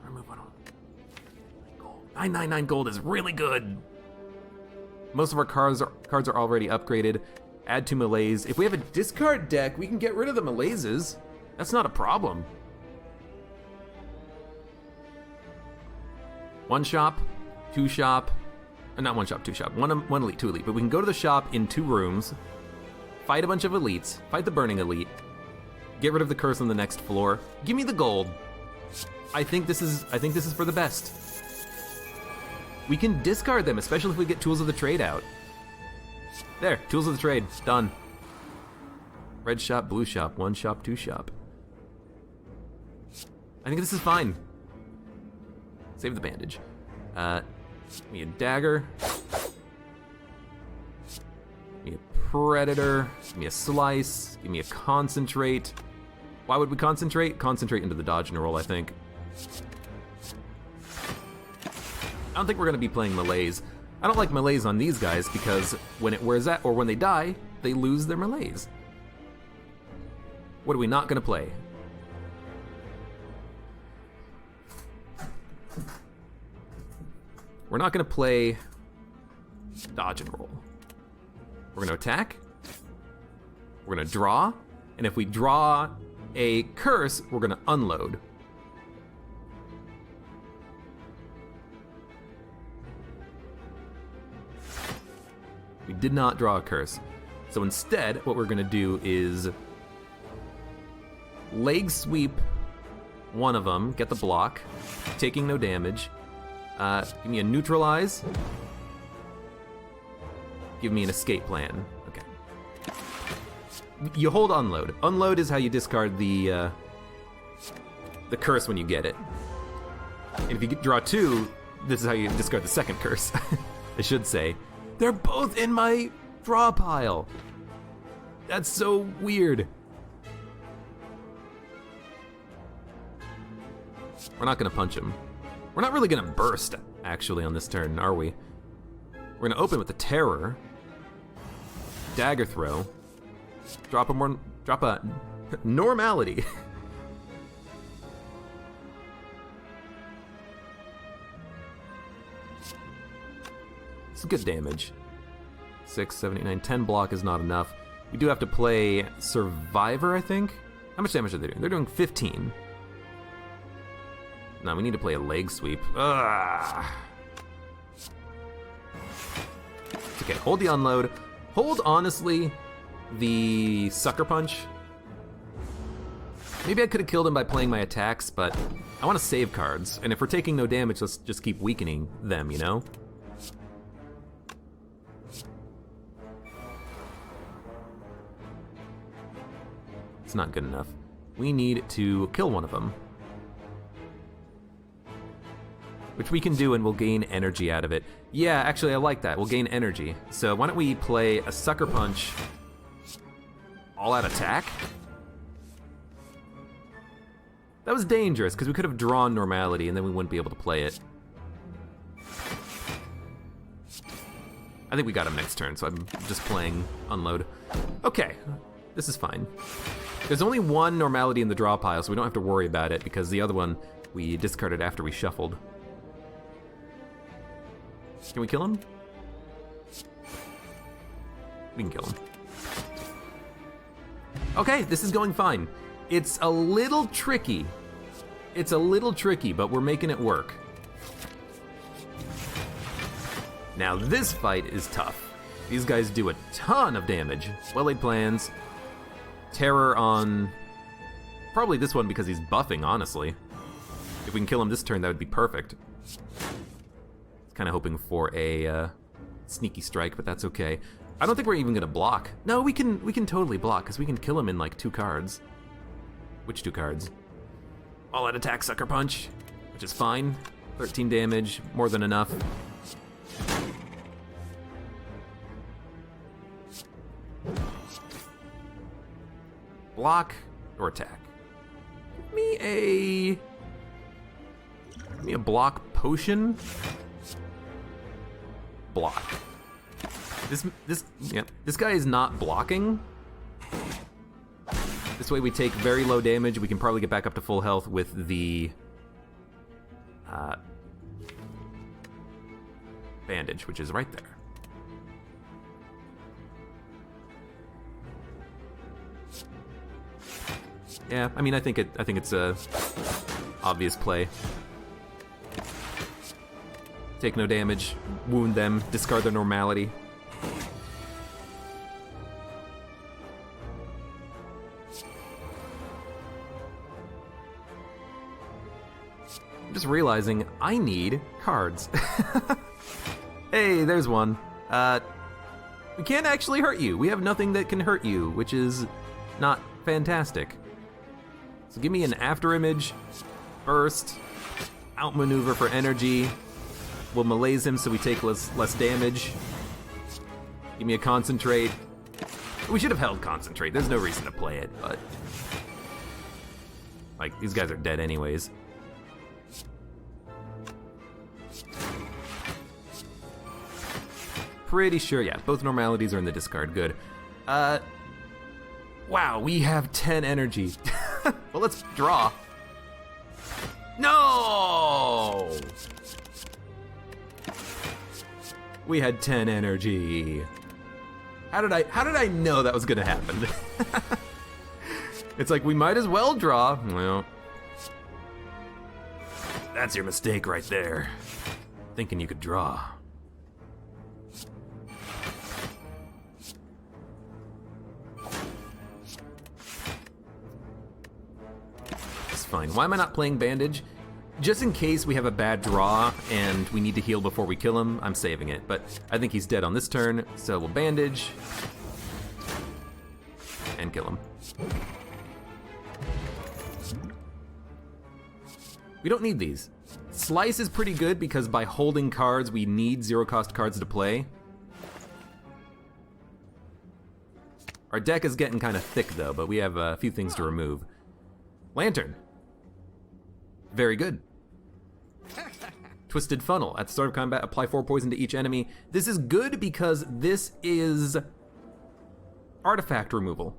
Remove 1. Gold. 999 gold is really good. Most of our cards are already upgraded. Add 2 melees. If we have a discard deck, we can get rid of the melees. That's not a problem. 1 shop, 2 shop, not 1 shop, 2 shop, 1 elite, 2 elite, but we can go to the shop in 2 rooms, fight a bunch of elites, fight the burning elite, get rid of the curse on the next floor, give me the gold. I think this is for the best. We can discard them, especially if we get Tools of the Trade out. There, Tools of the Trade, done. Red shop, blue shop, 1 shop, 2 shop. I think this is fine. Save the bandage. Give me a dagger. Give me a predator. Give me a slice. Give me a concentrate. Why would we concentrate? Concentrate into the dodge and roll, I think. I don't think we're gonna be playing melees. I don't like melees on these guys because when it wears out, or when they die, they lose their melees. What are we not gonna play? We're not gonna play dodge and roll. We're gonna attack, we're gonna draw, and if we draw a curse, we're gonna unload. We did not draw a curse. So instead, what we're gonna do is leg sweep one of them, get the block, taking no damage. Give me a neutralize. Give me an escape plan. Okay. You hold unload. Unload is how you discard the curse when you get it. And if you draw 2, this is how you discard the second curse. I should say. They're both in my draw pile. That's so weird. We're not gonna punch him. We're not really gonna burst, actually, on this turn, are we? We're gonna open with the terror. Dagger throw. Drop a normality. It's good damage. 6, 7, 8, 9, 10 block is not enough. We do have to play Survivor, I think. How much damage are they doing? They're doing 15. No, we need to play a leg sweep. Ugh. It's okay, hold the unload. Hold, honestly, the sucker punch. Maybe I could have killed him by playing my attacks, but I want to save cards. And if we're taking no damage, let's just keep weakening them, you know? It's not good enough. We need to kill one of them. Which we can do, and we'll gain energy out of it. Yeah, actually, I like that. We'll gain energy. So why don't we play a sucker punch all-out attack? That was dangerous, because we could have drawn normality, and then we wouldn't be able to play it. I think we got him next turn, so I'm just playing unload. Okay, this is fine. There's only one normality in the draw pile, so we don't have to worry about it, because the other one we discarded after we shuffled. Can we kill him? We can kill him. Okay, this is going fine. It's a little tricky. It's a little tricky, but we're making it work. Now this fight is tough. These guys do a ton of damage. Well-laid plans. Terror on probably this one because he's buffing, honestly. If we can kill him this turn, that would be perfect. Kind of hoping for a sneaky strike, but that's okay. I don't think we're even gonna block. No, we can totally block because we can kill him in like 2 cards. Which 2 cards? All-out attack, sucker punch, which is fine. 13 damage, more than enough. Block or attack. Give me a block potion. Block. This guy is not blocking. This way we take very low damage. We can probably get back up to full health with the bandage, which is right there. Yeah, I mean, I think it's a obvious play. Take no damage, wound them, discard their normality. I'm just realizing I need cards. Hey, there's one. We can't actually hurt you. We have nothing that can hurt you, which is not fantastic. So give me an after image, burst. outmaneuver for energy. We'll malaise him so we take less damage. Give me a concentrate. We should have held concentrate. There's no reason to play it, but... like, these guys are dead anyways. Pretty sure, yeah, both normalities are in the discard. Good. Wow, we have 10 energy. Well, let's draw. No! We had 10 energy. How did I know that was gonna happen? It's like, we might as well draw. Well, that's your mistake right there. Thinking you could draw. It's fine. Why am I not playing bandage? Just in case we have a bad draw and we need to heal before we kill him, I'm saving it. But I think he's dead on this turn, so we'll bandage and kill him. We don't need these. Slice is pretty good because by holding cards, we need zero-cost cards to play. Our deck is getting kind of thick though, but we have a few things to remove. Lantern. Very good. Twisted Funnel. At the start of combat, apply 4 poison to each enemy. This is good because this is artifact removal.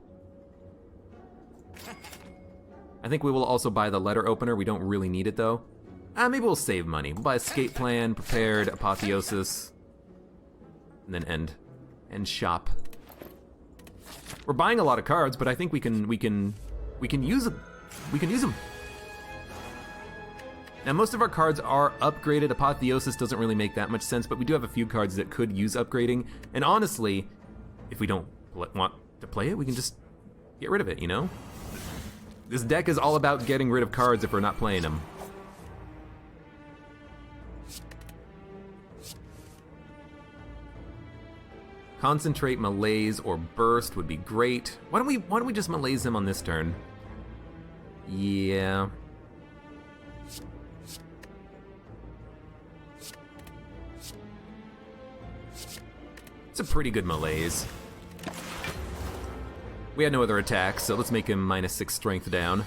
I think we will also buy the letter opener. We don't really need it though. Maybe we'll save money. We'll buy Escape Plan, Prepared, Apotheosis, and then end shop. We're buying a lot of cards, but I think we can use them. We can use them. Now, most of our cards are upgraded. Apotheosis doesn't really make that much sense, but we do have a few cards that could use upgrading. And honestly, if we don't want to play it, we can just get rid of it, you know? This deck is all about getting rid of cards if we're not playing them. Concentrate, Malaise, or Burst would be great. Why don't we just Malaise him on this turn? Yeah. It's a pretty good Malaise. We had no other attacks, so let's make him -6 strength down.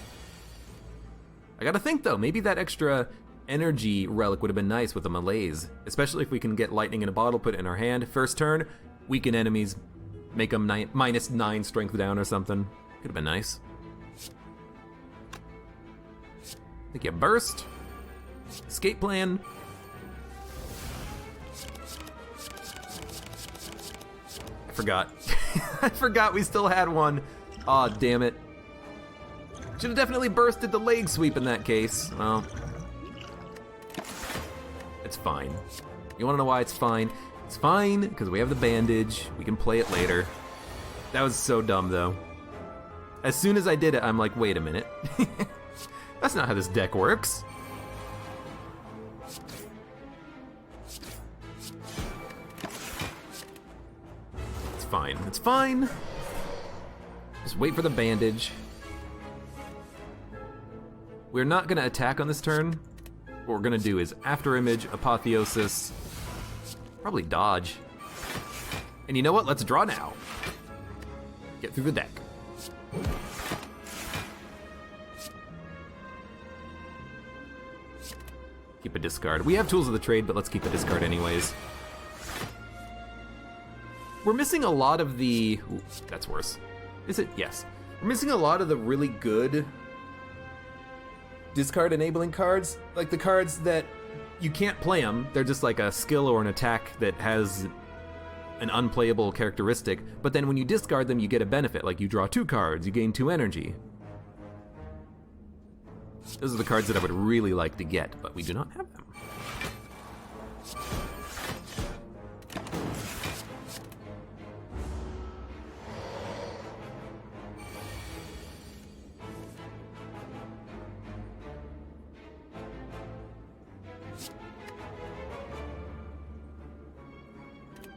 I gotta think though, maybe that extra energy relic would have been nice with a Malaise, especially if we can get lightning in a bottle, put it in our hand. First turn, weaken enemies, make them -9 strength down or something. Could have been nice. Think you burst. Escape Plan. I forgot. I forgot we still had one. Aw, damn it. Should have definitely bursted the leg sweep in that case. Well, it's fine. You wanna know why it's fine? It's fine, because we have the bandage. We can play it later. That was so dumb, though. As soon as I did it, I'm like, wait a minute. That's not how this deck works. It's fine. It's fine. Just wait for the bandage. We're not going to attack on this turn. What we're going to do is After Image, Apotheosis, probably dodge. And you know what? Let's draw now. Get through the deck. Keep a discard. We have Tools of the Trade, but let's keep a discard anyways. We're missing a lot of the... Ooh, that's worse. Is it? Yes. We're missing a lot of the really good discard enabling cards. Like the cards that you can't play them. They're just like a skill or an attack that has an unplayable characteristic. But then when you discard them, you get a benefit. Like you draw 2 cards, you gain 2 energy. Those are the cards that I would really like to get, but we do not have them.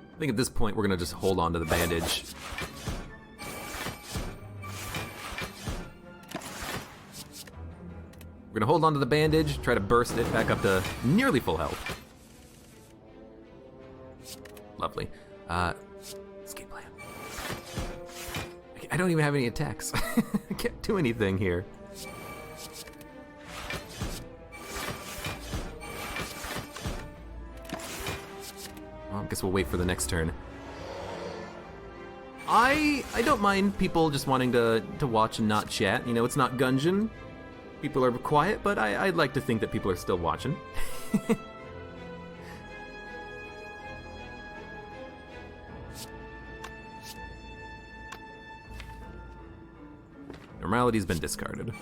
I think at this point we're gonna just hold on to the bandage. We're gonna hold on to the bandage, try to burst it back up to nearly full health. Lovely. Escape plan. I don't even have any attacks. I can't do anything here. Well, I guess we'll wait for the next turn. I don't mind people just wanting to watch and not chat. You know, it's not Gungeon. People are quiet, but I'd like to think that people are still watching. Normality's been discarded. I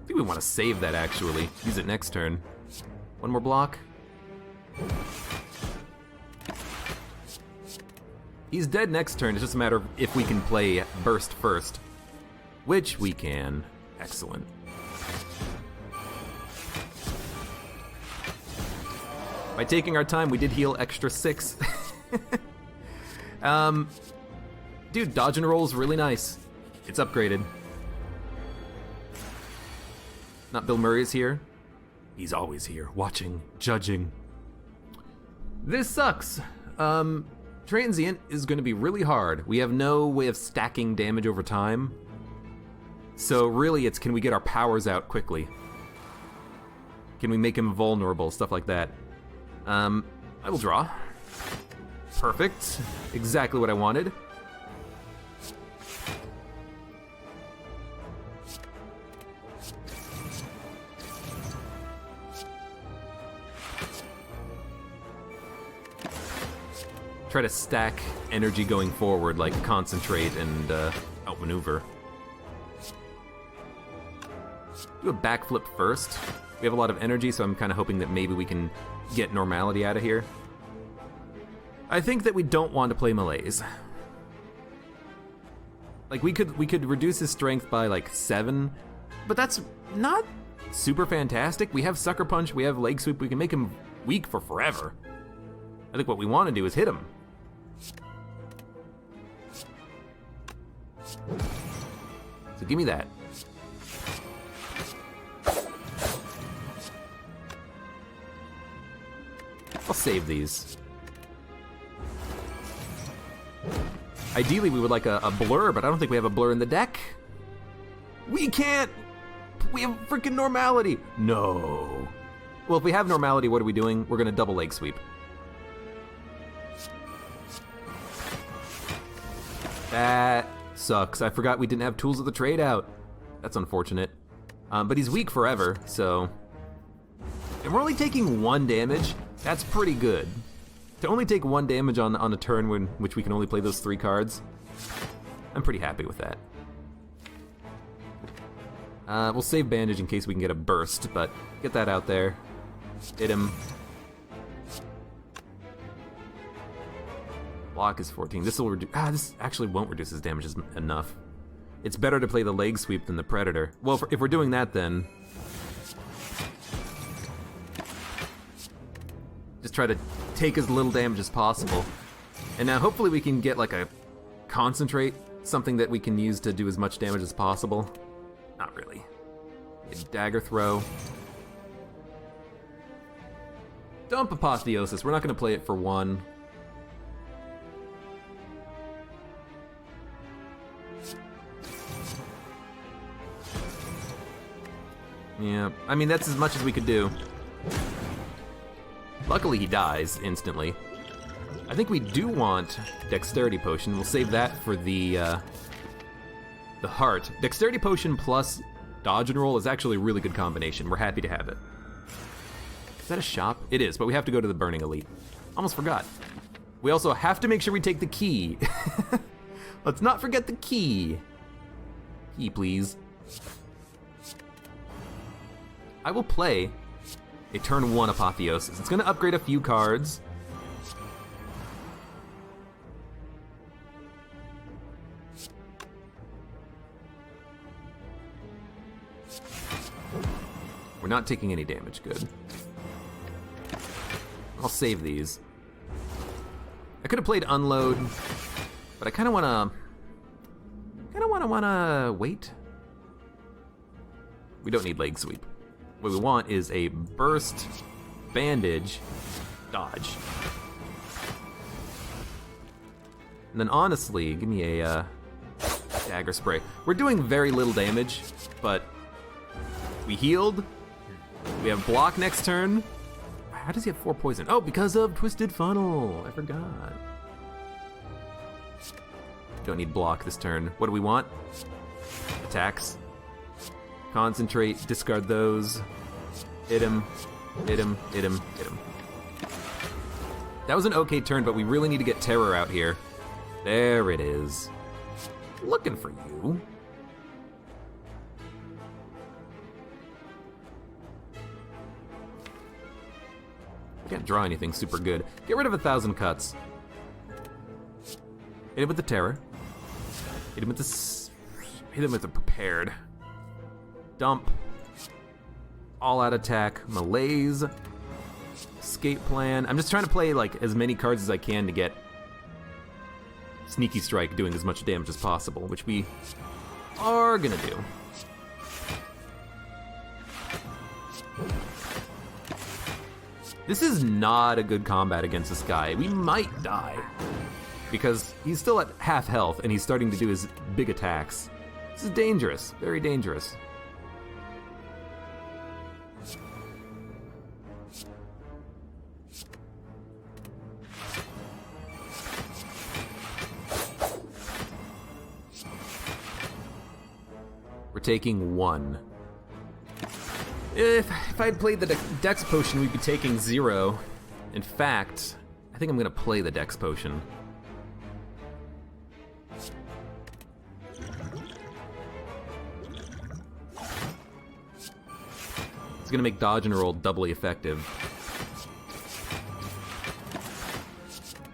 think we want to save that, actually. Use it next turn. One more block. He's dead next turn. It's just a matter of if we can play Burst first. Which we can. Excellent. By taking our time, we did heal extra 6. Dude, dodge and roll is really nice. It's upgraded. Not Bill Murray is here. He's always here, watching, judging. This sucks. Transient is going to be really hard. We have no way of stacking damage over time. So really it's, can we get our powers out quickly? Can we make him vulnerable, stuff like that. I will draw. Perfect. Exactly what I wanted. Try to stack energy going forward, like concentrate and outmaneuver. Do a backflip first. We have a lot of energy, so I'm kind of hoping that maybe we can get normality out of here. I think that we don't want to play malaise. Like we could reduce his strength by like 7, but that's not super fantastic. We have Sucker Punch, we have Leg Sweep, we can make him weak for forever. I think what we want to do is hit him. So give me that. I'll save these. Ideally, we would like a blur, but I don't think we have a blur in the deck. We can't! We have freaking normality! No. Well, if we have normality, what are we doing? We're gonna double leg sweep. That sucks. I forgot we didn't have tools of the trade out. That's unfortunate. But he's weak forever, so... And we're only taking 1 damage. That's pretty good. To only take 1 damage on a turn when which we can only play those 3 cards, I'm pretty happy with that. We'll save bandage in case we can get a burst, but get that out there. Hit him. Block is 14. This will reduce. This actually won't reduce his damage enough. It's better to play the leg sweep than the predator. Well, if we're doing that, then just try to take as little damage as possible. And now hopefully we can get like a concentrate, something that we can use to do as much damage as possible. Not really. A dagger throw. Dump Apotheosis. We're not going to play it for 1. Yeah, I mean, that's as much as we could do. Luckily, he dies instantly. I think we do want Dexterity Potion. We'll save that for the heart. Dexterity Potion plus Dodge and Roll is actually a really good combination. We're happy to have it. Is that a shop? It is, but we have to go to the Burning Elite. Almost forgot. We also have to make sure we take the key. Let's not forget the key. Key, please. I will play a turn 1 Apotheosis. It's going to upgrade a few cards. We're not taking any damage. Good. I'll save these. I could have played Unload, but I kind of want to wait. We don't need leg sweep. What we want is a burst, bandage, dodge. And then honestly, give me a dagger spray. We're doing very little damage, but we healed. We have block next turn. How does he have 4 poison? Oh, because of Twisted Funnel. I forgot. Don't need block this turn. What do we want? Attacks. Concentrate, discard those. Hit him, hit him, hit him, hit him. That was an okay turn, but we really need to get terror out here. There it is. Looking for you. Can't draw anything super good. Get rid of 1,000 cuts. Hit him with the terror. Hit him with the prepared. Dump. All out attack. Malaise. Escape plan. I'm just trying to play like as many cards as I can to get Sneaky Strike doing as much damage as possible, which we are gonna do. This is not a good combat against this guy. We might die because he's still at half health and he's starting to do his big attacks. This is dangerous, very dangerous. We're taking 1. If I had played the Dex Potion, we'd be taking 0. In fact, I think I'm gonna play the Dex Potion. It's gonna make dodge and roll doubly effective.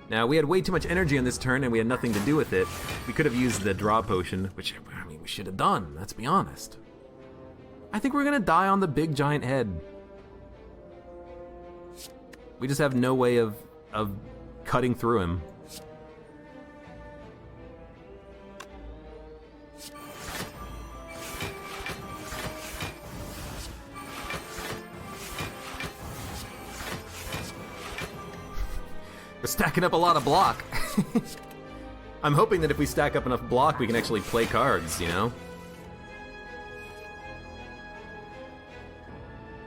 Now, we had way too much energy on this turn and we had nothing to do with it. We could have used the draw potion, which, I mean, we should have done, let's be honest. I think we're gonna die on the big giant head. We just have no way of cutting through him. We're stacking up a lot of block. I'm hoping that if we stack up enough block, we can actually play cards, you know?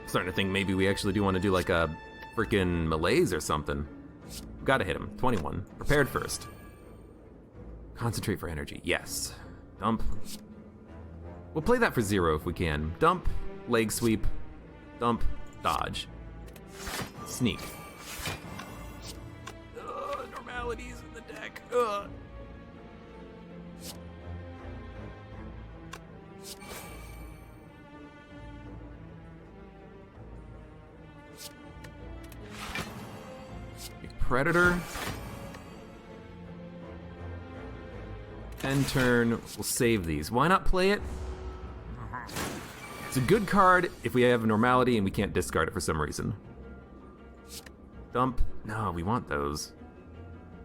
Starting to think maybe we actually do want to do like a freaking malaise or something. Gotta hit him. 21. Prepared first. Concentrate for energy. Yes. Dump. We'll play that for 0 if we can. Dump. Leg sweep. Dump. Dodge. Sneak. Normalities in the deck. Predator. End turn, we'll save these. Why not play it? It's a good card if we have normality and we can't discard it for some reason. Dump. No, we want those.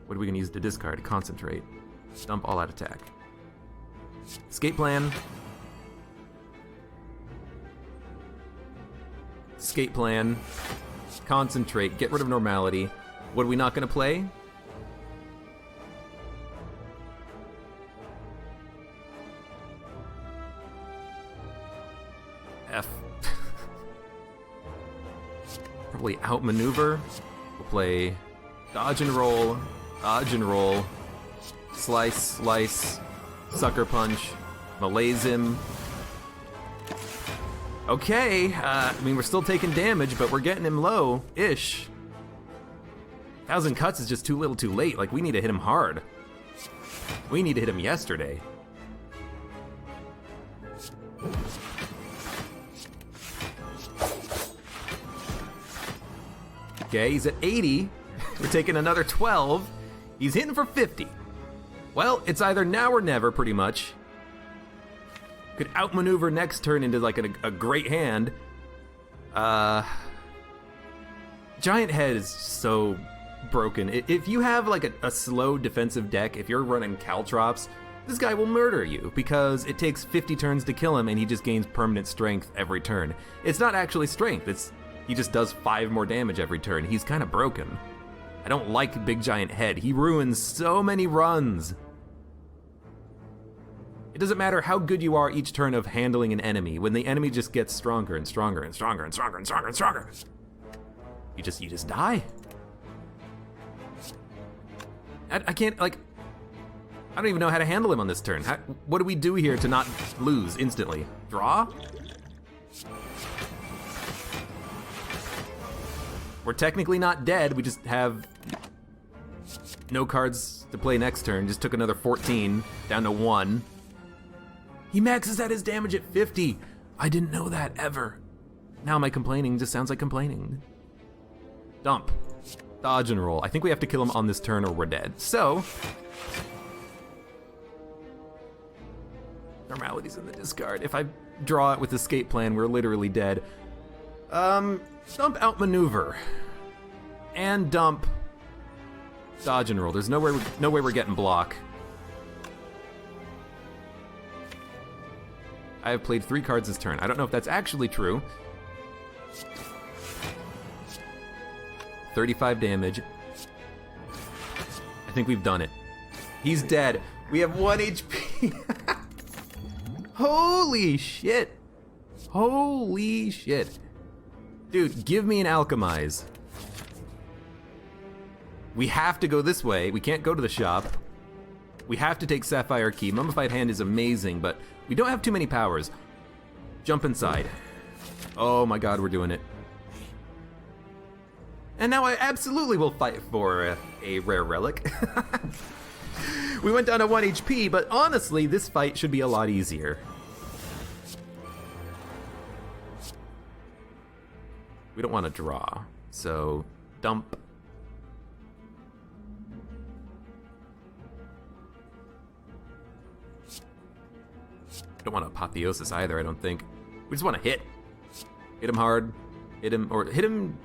What are we gonna use to discard? Concentrate. Dump all out attack. Escape plan. Escape plan. Concentrate. Get rid of normality. What are we not gonna play? F. Probably outmaneuver. We'll play dodge and roll, slice, slice, sucker punch, malaise him. Okay, I mean, we're still taking damage, but we're getting him low-ish. 1,000 cuts is just too little too late. Like, we need to hit him hard. We need to hit him yesterday. Okay, he's at 80. We're taking another 12. He's hitting for 50. Well, it's either now or never, pretty much. Could outmaneuver next turn into like a great hand. Giant Head is so broken. If you have like a slow defensive deck, if you're running Caltrops, this guy will murder you because it takes 50 turns to kill him and he just gains permanent strength every turn. It's not actually strength, he just does 5 more damage every turn. He's kind of broken. I don't like Big Giant Head. He ruins so many runs. It doesn't matter how good you are each turn of handling an enemy. When the enemy just gets stronger and stronger and stronger and stronger and stronger and stronger, you just die. I can't, like, I don't even know how to handle him on this turn. What do we do here to not lose instantly? Draw? We're technically not dead, we just have no cards to play next turn. Just took another 14, down to 1. He maxes out his damage at 50. I didn't know that, ever. Now my complaining just sounds like complaining. Dump. Dodge and roll. I think we have to kill him on this turn or we're dead. So, normality's in the discard. If I draw it with escape plan, we're literally dead. Dump outmaneuver. And dump dodge and roll. There's no way we're getting block. I have played 3 cards this turn. I don't know if that's actually true. 35 damage. I think we've done it. He's dead. We have 1 HP. Holy shit. Holy shit. Dude, give me an alchemize. We have to go this way. We can't go to the shop. We have to take Sapphire Key. Mummified Hand is amazing, but we don't have too many powers. Jump inside. Oh my god, we're doing it. And now I absolutely will fight for a rare relic. We went down to 1 HP, but honestly, this fight should be a lot easier. We don't want to draw, so dump. Don't want to apotheosis either, I don't think. We just want to hit. Hit him hard. Hit him,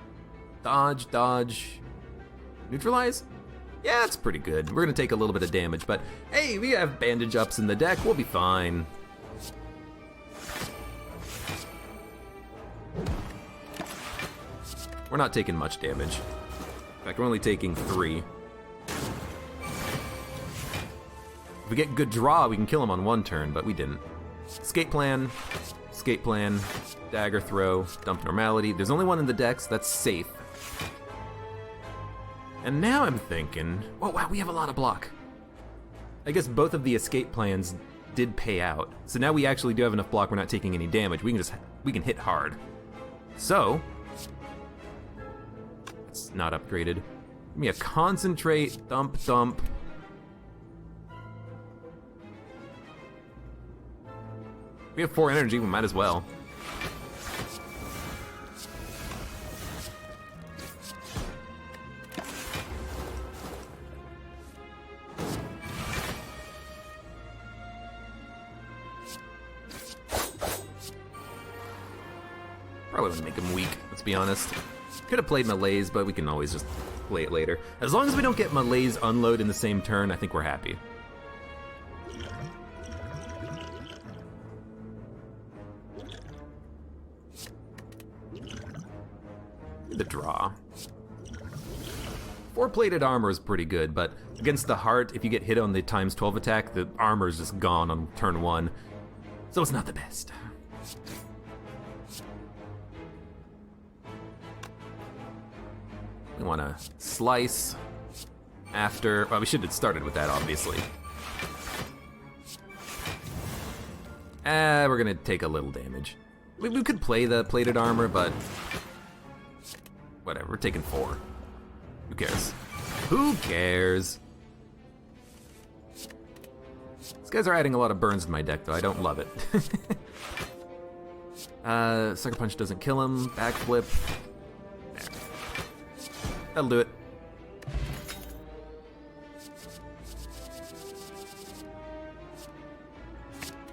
dodge, neutralize? Yeah, that's pretty good. We're gonna take a little bit of damage, but hey, we have bandage ups in the deck, we'll be fine. We're not taking much damage. In fact, we're only taking 3. If we get good draw, we can kill him on 1 turn, but we didn't. Escape plan, dagger throw, dump normality. There's only 1 in the decks, that's safe. And now I'm thinking, oh wow, we have a lot of block. I guess both of the escape plans did pay out. So now we actually do have enough block, we're not taking any damage. We can hit hard. So, it's not upgraded. Give me a concentrate, dump. We have 4 energy, we might as well. Probably wouldn't make him weak, let's be honest. Could have played Malaise, but we can always just play it later. As long as we don't get Malaise unload in the same turn, I think we're happy. The draw. 4-plated armor is pretty good, but against the heart, if you get hit on the ×12 attack, the armor is just gone on turn 1. So it's not the best. We want to slice after... Well, we should have started with that, obviously. We're going to take a little damage. We could play the plated armor, but... whatever, we're taking 4. Who cares? Who cares? These guys are adding a lot of burns to my deck, though. I don't love it. Sucker Punch doesn't kill him. Backflip. There. That'll do it.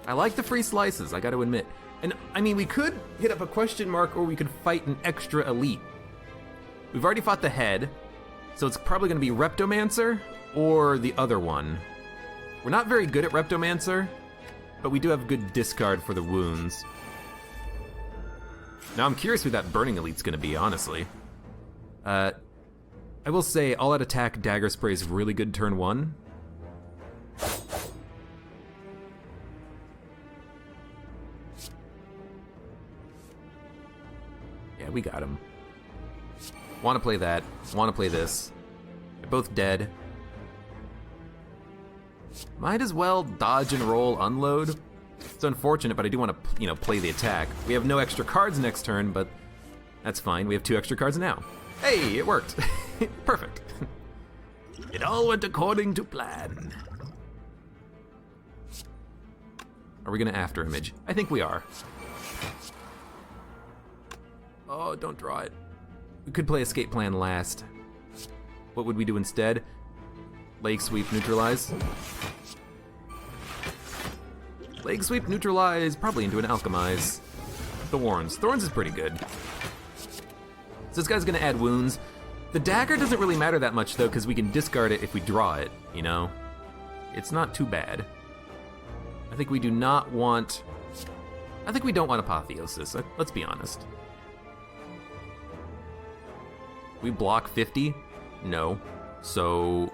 I like the free slices, I gotta admit. And, I mean, we could hit up a question mark, or we could fight an extra elite. We've already fought the head, so it's probably gonna be Reptomancer or the other one. We're not very good at Reptomancer, but we do have good discard for the wounds. Now I'm curious who that Burning Elite's gonna be, honestly. I will say, all-out attack Dagger Spray is really good turn 1. Yeah, we got him. Want to play that, want to play this. They're both dead. Might as well dodge and roll unload. It's unfortunate, but I do want to, play the attack. We have no extra cards next turn, but that's fine. We have 2 extra cards now. Hey, it worked. Perfect. It all went according to plan. Are we gonna after image? I think we are. Oh, don't draw it. We could play escape plan last. What would we do instead? Leg sweep, neutralize. Leg sweep, neutralize, probably into an alchemize. Thorns. Thorns is pretty good. So this guy's gonna add wounds. The dagger doesn't really matter that much though, because we can discard it if we draw it, you know? It's not too bad. I think we do not want... I think we don't want Apotheosis, let's be honest. We block 50? No. So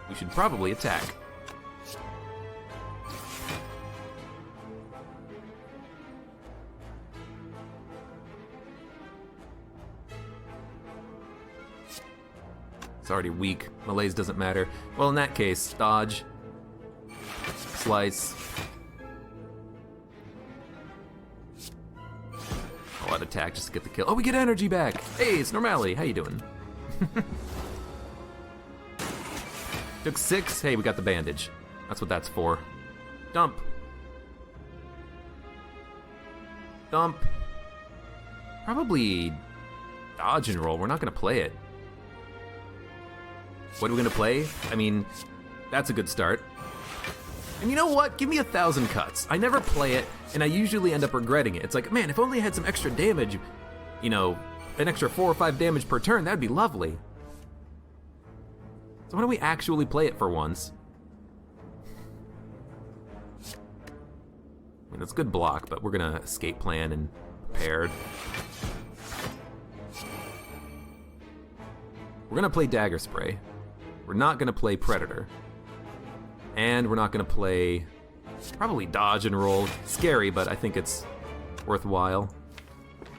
we should probably attack. It's already weak. Malaise doesn't matter. Well, in that case, dodge. Slice. Oh, I'd attack just to get the kill. Oh, we get energy back! Hey, it's Normality. How you doing? Took 6. Hey, we got the bandage. That's what that's for. Dump. Dump. Probably dodge and roll. We're not gonna play it. What are we gonna play? I mean, that's a good start. And you know what? Give me 1,000 cuts. I never play it, and I usually end up regretting it. It's like, man, if only I had some extra damage, an extra 4 or 5 damage per turn, that'd be lovely. So why don't we actually play it for once? I mean, that's good block, but we're gonna escape plan and prepared. We're gonna play Dagger Spray. We're not gonna play Predator. And we're not gonna play, probably dodge and roll. Scary, but I think it's worthwhile.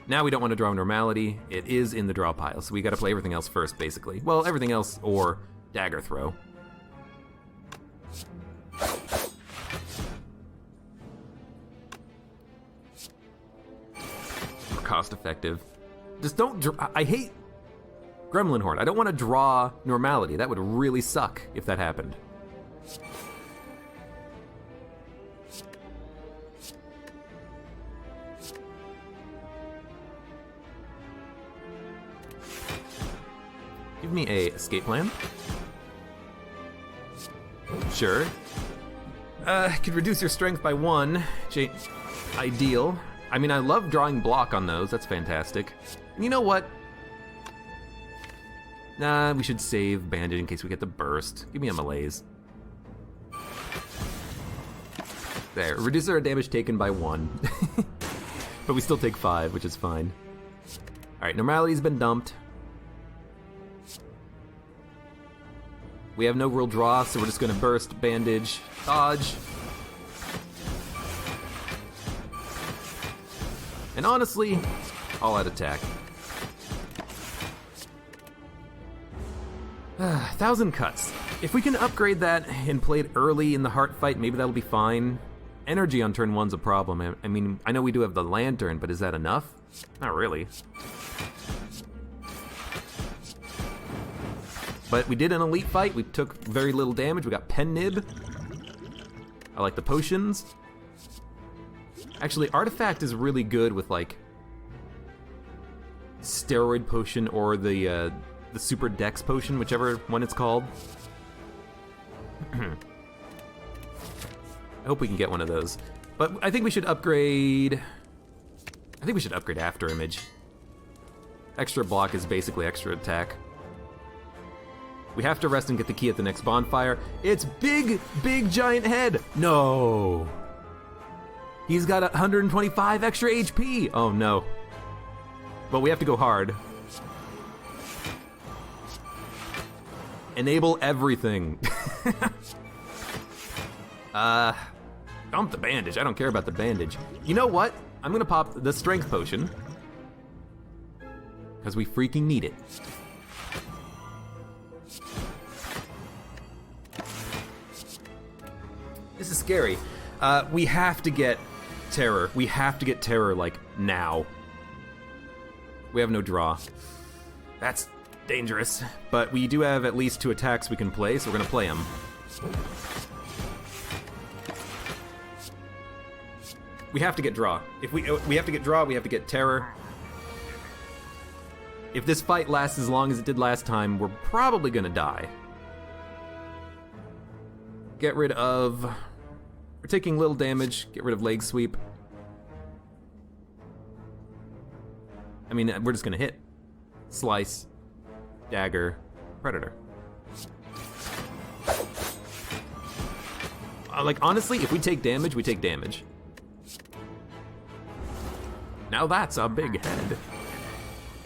Now we don't want to draw Normality. It is in the draw pile, so we gotta play everything else first, basically. Well, everything else or Dagger Throw. For cost effective. Just don't, I hate Gremlin Horde. I don't want to draw Normality. That would really suck if that happened. Give me a escape plan. Sure. Could reduce your strength by 1. Ideal. I mean, I love drawing block on those. That's fantastic. And you know what? Nah, we should save Bandage in case we get the burst. Give me a Malaise. There, reduces our damage taken by 1. But we still take 5, which is fine. Alright, Normality's been dumped. We have no real draw, so we're just gonna burst, bandage, dodge. And honestly, all-out attack. 1,000 cuts. If we can upgrade that and play it early in the heart fight, maybe that'll be fine. Energy on turn 1's a problem. I mean, I know we do have the Lantern, but is that enough? Not really. But we did an elite fight. We took very little damage. We got Pen Nib. I like the potions. Actually, Artifact is really good with like Steroid Potion or the Super Dex Potion, whichever one it's called. I hope we can get one of those. But I think we should upgrade... I think we should upgrade After Image. Extra block is basically extra attack. We have to rest and get the key at the next bonfire. It's big, big giant head. No. He's got 125 extra HP. Oh no. But we have to go hard. Enable everything. Dump the bandage. I don't care about the bandage. You know what? I'm gonna pop the strength potion. Because we freaking need it. This is scary. We have to get terror. We have to get terror, like, now. We have no draw. That's dangerous. But we do have at least 2 attacks we can play, so we're gonna play them. We have to get draw. If we have to get draw, we have to get terror. If this fight lasts as long as it did last time, we're probably gonna die. Get rid of... We're taking little damage. Get rid of leg sweep. I mean, we're just gonna hit. Slice. Dagger. Predator. Like, honestly, if we take damage, we take damage. Now that's a big head.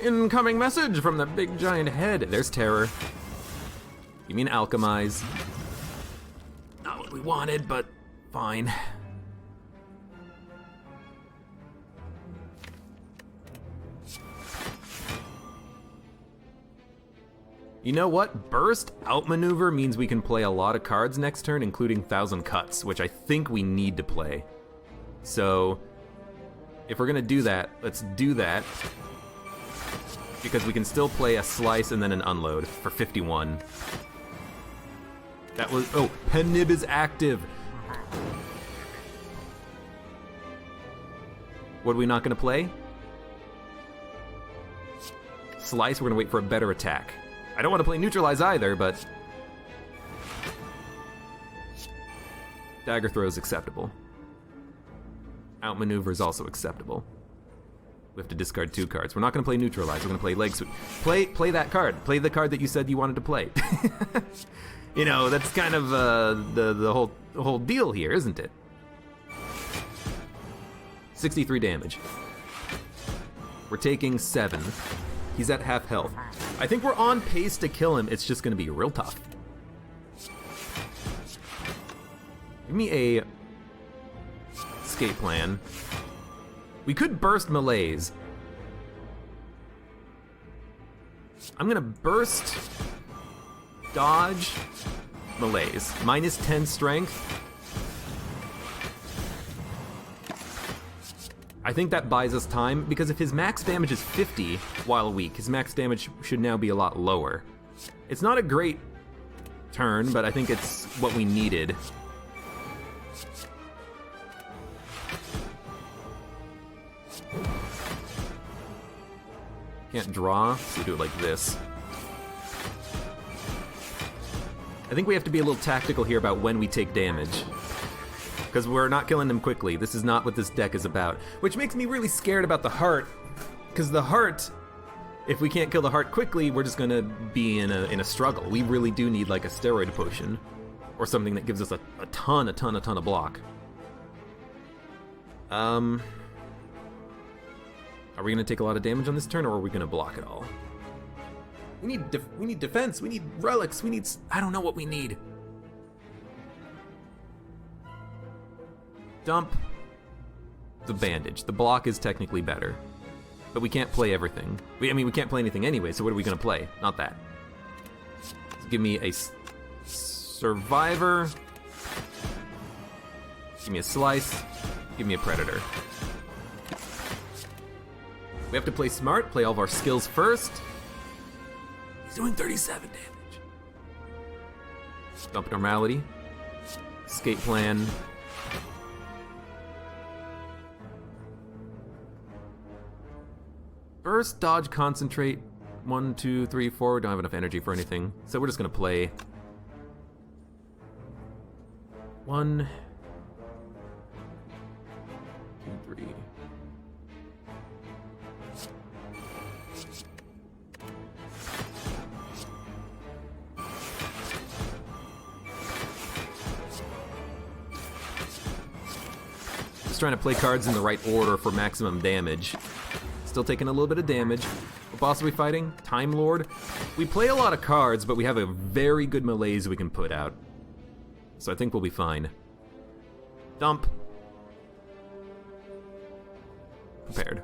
Incoming message from the big giant head. There's terror. You mean alchemize. Not what we wanted, but fine. You know what? Burst outmaneuver means we can play a lot of cards next turn, including 1,000 Cuts, which I think we need to play. So, if we're gonna do that, let's do that. Because we can still play a slice and then an unload for 51. That was, oh, Pen Nib is active. What are we not gonna play? Slice, we're gonna wait for a better attack. I don't want to play neutralize either, but dagger throw is acceptable. Outmaneuver is also acceptable. We have to discard 2 cards. We're not going to play neutralize. We're going to play leg sweep. Play that card. Play the card that you said you wanted to play. You know, that's kind of the whole deal here, isn't it? 63 damage. We're taking 7. He's at half health. I think we're on pace to kill him. It's just going to be real tough. Give me a escape plan. We could burst malaise. I'm gonna burst, dodge, malaise. Minus 10 strength. I think that buys us time, because if his max damage is 50 while weak, his max damage should now be a lot lower. It's not a great turn, but I think it's what we needed. Can't draw, so we do it like this. I think we have to be a little tactical here about when we take damage. Because we're not killing them quickly. This is not what this deck is about. Which makes me really scared about the heart. Because the heart, if we can't kill the heart quickly, we're just gonna be in a struggle. We really do need like a steroid potion. Or something that gives us a ton of block. Are we gonna take a lot of damage on this turn, or are we gonna block it all? We need defense, we need relics, we need... I don't know what we need. Dump the bandage. The block is technically better. But we can't play everything. I mean, we can't play anything anyway, so what are we gonna play? Not that. So give me a survivor. Give me a slice. Give me a predator. We have to play smart, play all of our skills first. He's doing 37 damage. Dump normality. Escape plan. Burst, dodge, concentrate. 1, 2, 3, 4. We don't have enough energy for anything. So we're just gonna play 1, 2, 3. Just trying to play cards in the right order for maximum damage. Still taking a little bit of damage. What boss are we fighting? Time Lord. We play a lot of cards, but we have a very good malaise we can put out. So I think we'll be fine. Dump. Prepared.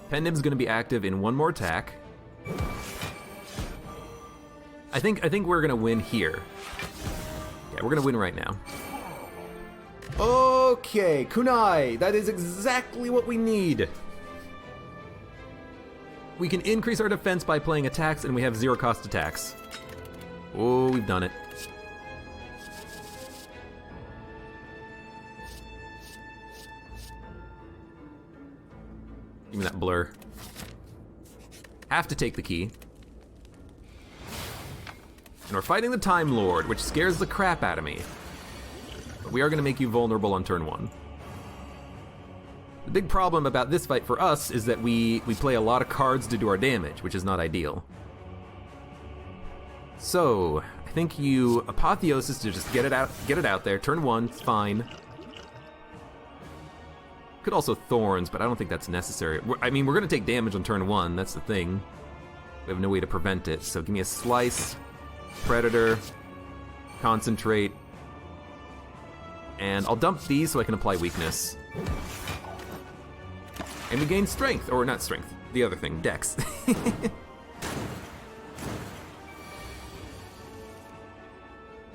Pendim's gonna be active in one more attack. I think we're gonna win here. Yeah, we're gonna win right now. Okay, Kunai, that is exactly what we need. We can increase our defense by playing attacks, and we have zero cost attacks. Oh, we've done it. Give me that blur. Have to take the key. And we're fighting the Time Lord, which scares the crap out of me. But we are going to make you vulnerable on turn 1. The big problem about this fight for us is that we play a lot of cards to do our damage, which is not ideal. So, I think you Apotheosis to just get it out there. Turn 1, it's fine. Could also Thorns, but I don't think that's necessary. I mean, we're going to take damage on turn 1, that's the thing. We have no way to prevent it, so give me a Slice, Predator, Concentrate, and I'll dump these so I can apply Weakness. And we gain Strength, or not Strength, the other thing, Dex.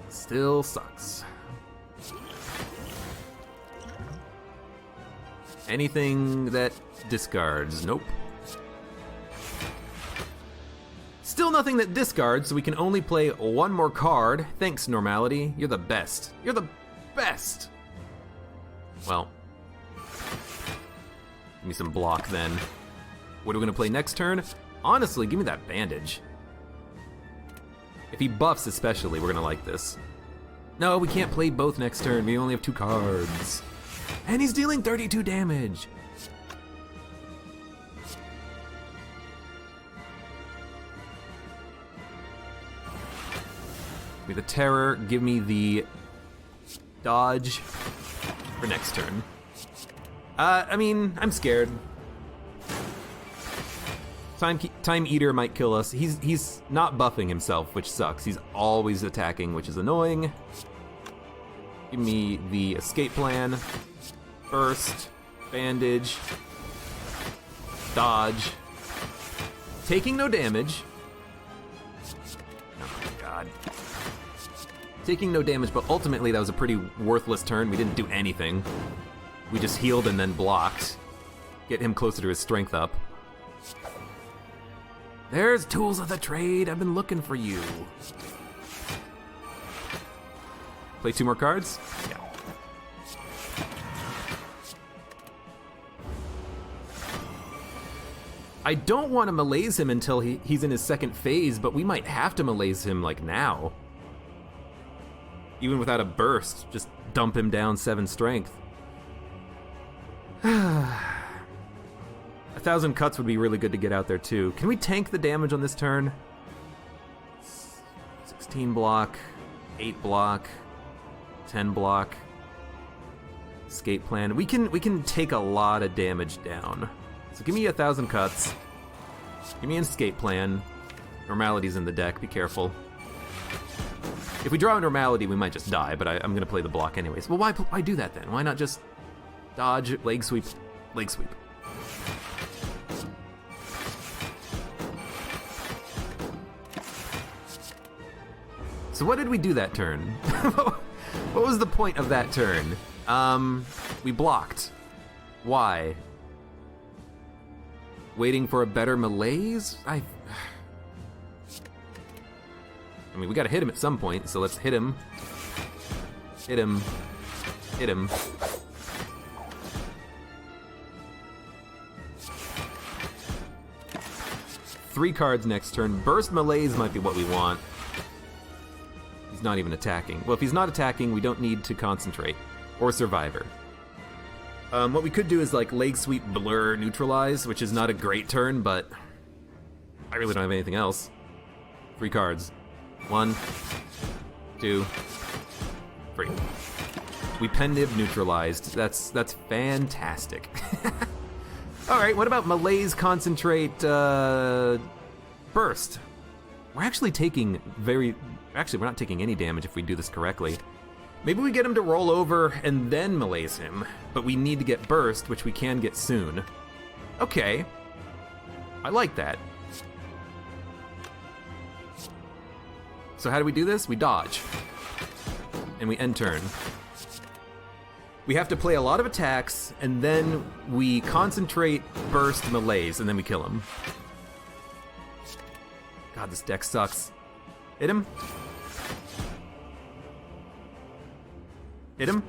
Still sucks. Anything that discards, nope. Still nothing that discards, so we can only play one more card. Thanks, Normality. You're the best. You're the best! Well. Give me some block then. What are we gonna play next turn? Honestly, give me that Bandage. If he buffs especially, we're gonna like this. No, we can't play both next turn. We only have 2 cards. And he's dealing 32 damage. Give me the Terror, give me the Dodge for next turn. I mean, I'm scared. Time Eater might kill us. He's not buffing himself, which sucks. He's always attacking, which is annoying. Give me the Escape Plan. Burst. Bandage. Dodge. Taking no damage. Oh my god. Taking no damage, but ultimately that was a pretty worthless turn. We didn't do anything. We just healed and then blocked. Get him closer to his strength up. There's Tools of the Trade. I've been looking for you. Play 2 more cards? Yeah. I don't want to malaise him until he's in his second phase, but we might have to malaise him like now. Even without a burst, just dump him down 7 strength. 1,000 cuts would be really good to get out there too. Can we tank the damage on this turn? 16 block, 8 block, 10 block. Escape Plan. We can take a lot of damage down. So give me 1,000 cuts. Give me an Escape Plan. Normality's in the deck, be careful. If we draw a Normality, we might just die, but I'm gonna play the block anyways. Well, why do that then? Why not just dodge, leg sweep, leg sweep? So what did we do that turn? What was the point of that turn? We blocked. Why? Waiting for a better malaise? I mean, we gotta hit him at some point, so let's hit him. Hit him. Hit him. Three cards next turn. Burst Malaise might be what we want. He's not even attacking. Well, if he's not attacking, we don't need to concentrate. Or Survivor. What we could do is like Leg Sweep, Blur, Neutralize, which is not a great turn, but I really don't have anything else. 3 cards. 1, 2, Free. We pen nib neutralized. That's fantastic. Alright, what about Malaise Concentrate Burst? We're actually taking actually, we're not taking any damage if we do this correctly. Maybe we get him to roll over and then Malaise him, but we need to get Burst, which we can get soon. Okay. I like that. So how do we do this? We dodge. And we end turn. We have to play a lot of attacks, and then we concentrate, burst, Malaise, and then we kill him. God, this deck sucks. Hit him. Hit him.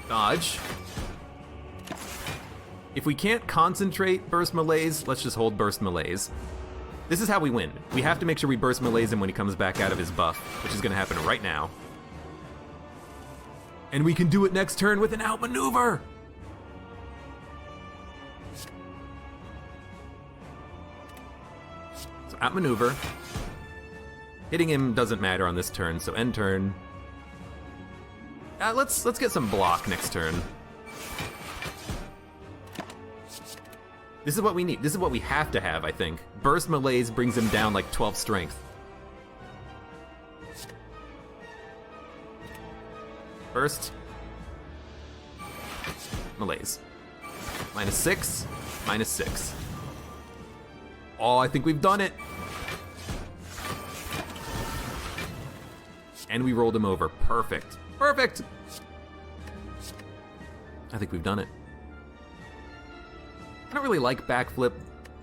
Dodge. If we can't concentrate burst Malaise, let's just hold burst Malaise. This is how we win. We have to make sure we burst Malaise him when he comes back out of his buff, which is going to happen right now. And we can do it next turn with an outmaneuver! So outmaneuver. Hitting him doesn't matter on this turn, so end turn. Let's get some block next turn. This is what we need. This is what we have to have, I think. Burst Malaise brings him down like 12 strength. Burst. Malaise. -6, -6. Oh, I think we've done it. And we rolled him over. Perfect. Perfect! I think we've done it. I don't really like backflip,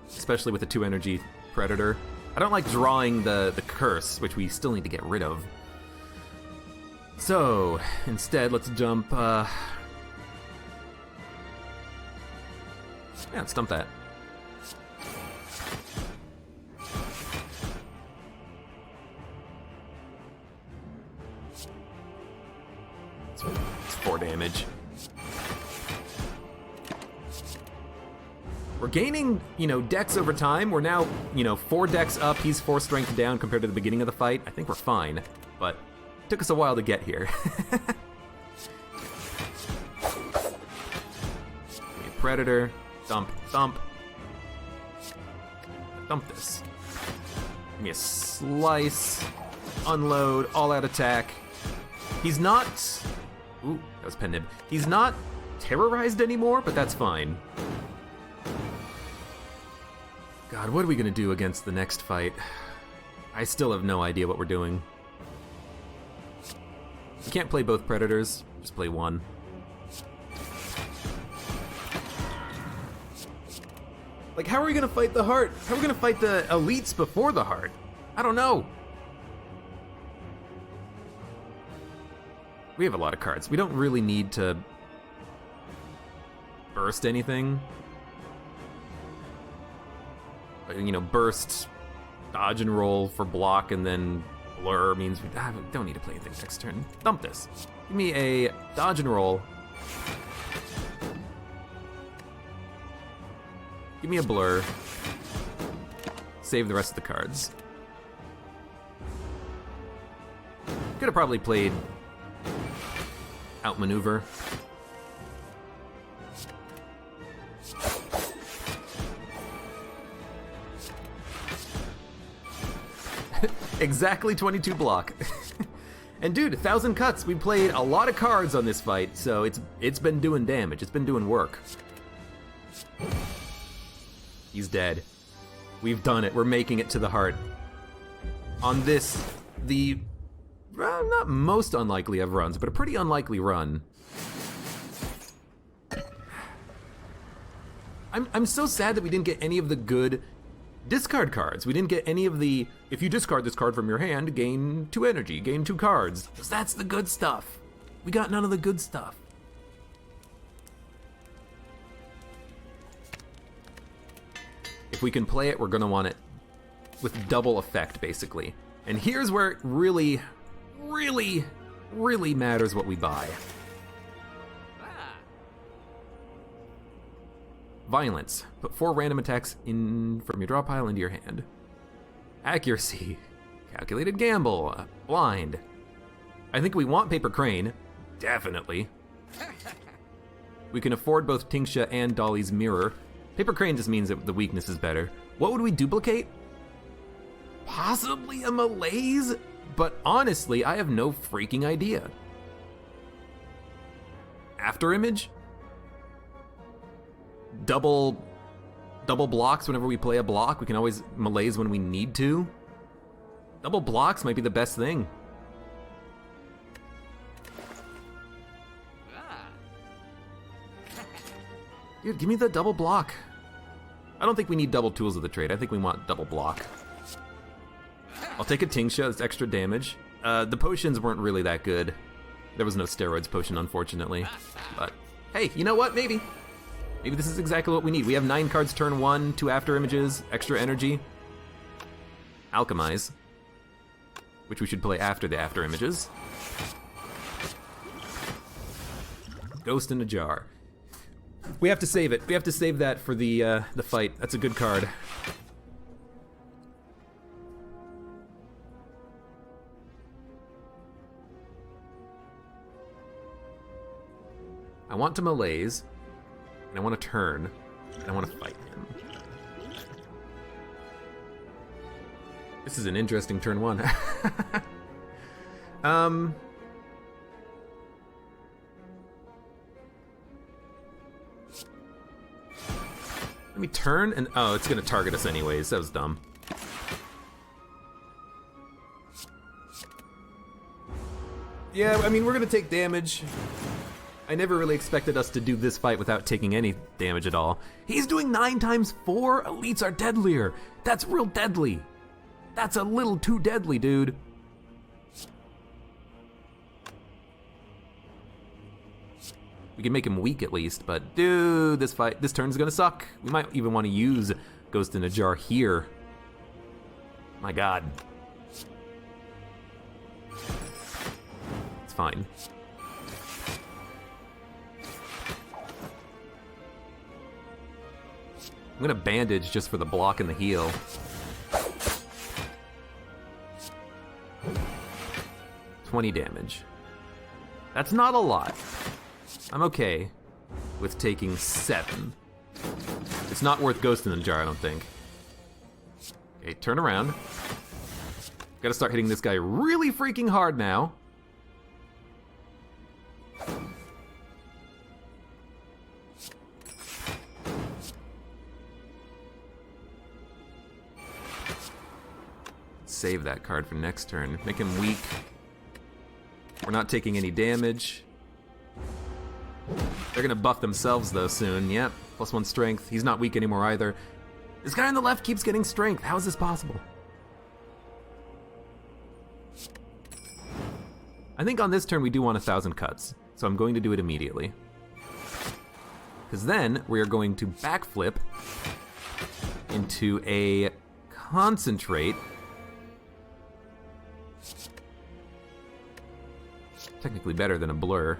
especially with the 2 energy predator. I don't like drawing the curse, which we still need to get rid of. So, instead, let's jump, yeah, let's dump that. It's 4 damage. We're gaining, decks over time. We're now, 4 decks up. He's 4 strength down compared to the beginning of the fight. I think we're fine, but it took us a while to get here. Predator, dump, dump. Dump this. Give me a slice, unload, all-out attack. He's not... Ooh, that was pen nib. He's not terrorized anymore, but that's fine. God, what are we gonna do against the next fight? I still have no idea what we're doing. We can't play both predators, just play one. Like, how are we gonna fight the heart? How are we gonna fight the elites before the heart? I don't know. We have a lot of cards. We don't really need to burst anything. Burst, dodge and roll for block, and then blur means we don't need to play anything next turn. Dump this. Give me a dodge and roll. Give me a blur. Save the rest of the cards. Could have probably played outmaneuver. Exactly 22 block. And dude, 1,000 cuts. We played a lot of cards on this fight, so it's been doing damage. It's been doing work. He's dead. We've done it. We're making it to the heart. On this, the not most unlikely of runs, but a pretty unlikely run. I'm so sad that we didn't get any of the good discard cards. We didn't get any of the, if you discard this card from your hand, gain 2 energy, gain 2 cards. Because that's the good stuff. We got none of the good stuff. If we can play it, we're gonna want it with double effect, basically. And here's where it really, really, really matters what we buy. Violence. Put 4 random attacks in from your draw pile into your hand. Accuracy. Calculated gamble. Blind. I think we want Paper Crane. Definitely. We can afford both Tingsha and Dolly's Mirror. Paper Crane just means that the weakness is better. What would we duplicate? Possibly a Malaise? But honestly, I have no freaking idea. After Image? Double blocks whenever we play a block. We can always Malaise when we need to. Double blocks might be the best thing. Dude, give me the double block. I don't think we need double tools of the trade. I think we want double block. I'll take a Tingsha, it's extra damage. The potions weren't really that good. There was no steroids potion, unfortunately. But, hey, you know what? Maybe. Maybe this is exactly what we need. We have 9 cards turn 1, 2 after images, extra energy. Alchemize, which we should play after the after images. Ghost in a Jar. We have to save it. We have to save that for the fight. That's a good card. I want to Malaise, and I want to turn, and I want to fight him. This is an interesting turn 1. Let me turn, and oh, it's gonna target us anyways. That was dumb. Yeah, I mean, we're gonna take damage. I never really expected us to do this fight without taking any damage at all. He's doing 9 times 4? Elites are deadlier. That's real deadly. That's a little too deadly, dude. We can make him weak at least, but dude, this turn's gonna suck. We might even want to use Ghost in a Jar here. My god. It's fine. I'm gonna bandage just for the block and the heal. $20 damage. That's not a lot. I'm okay with taking 7. It's not worth Ghost in the Jar, I don't think. Okay, turn around. Gotta start hitting this guy really freaking hard now. Save that card for next turn. Make him weak. We're not taking any damage. They're gonna buff themselves though soon. Yep, +1 strength. He's not weak anymore either. This guy on the left keeps getting strength. How is this possible? I think on this turn we do want 1,000 cuts, so I'm going to do it immediately. Because then we are going to backflip into a concentrate. Technically better than a blur.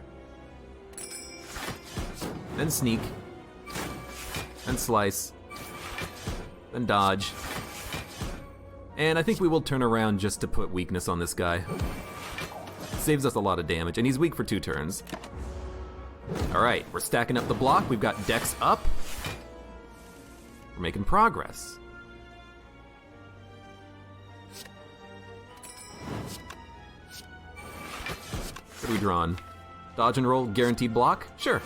Then sneak. Then slice. Then dodge. And I think we will turn around just to put weakness on this guy. Saves us a lot of damage, and he's weak for 2 turns. Alright, we're stacking up the block. We've got Dex up. We're making progress. What are we drawing? Dodge and roll, guaranteed block? Sure.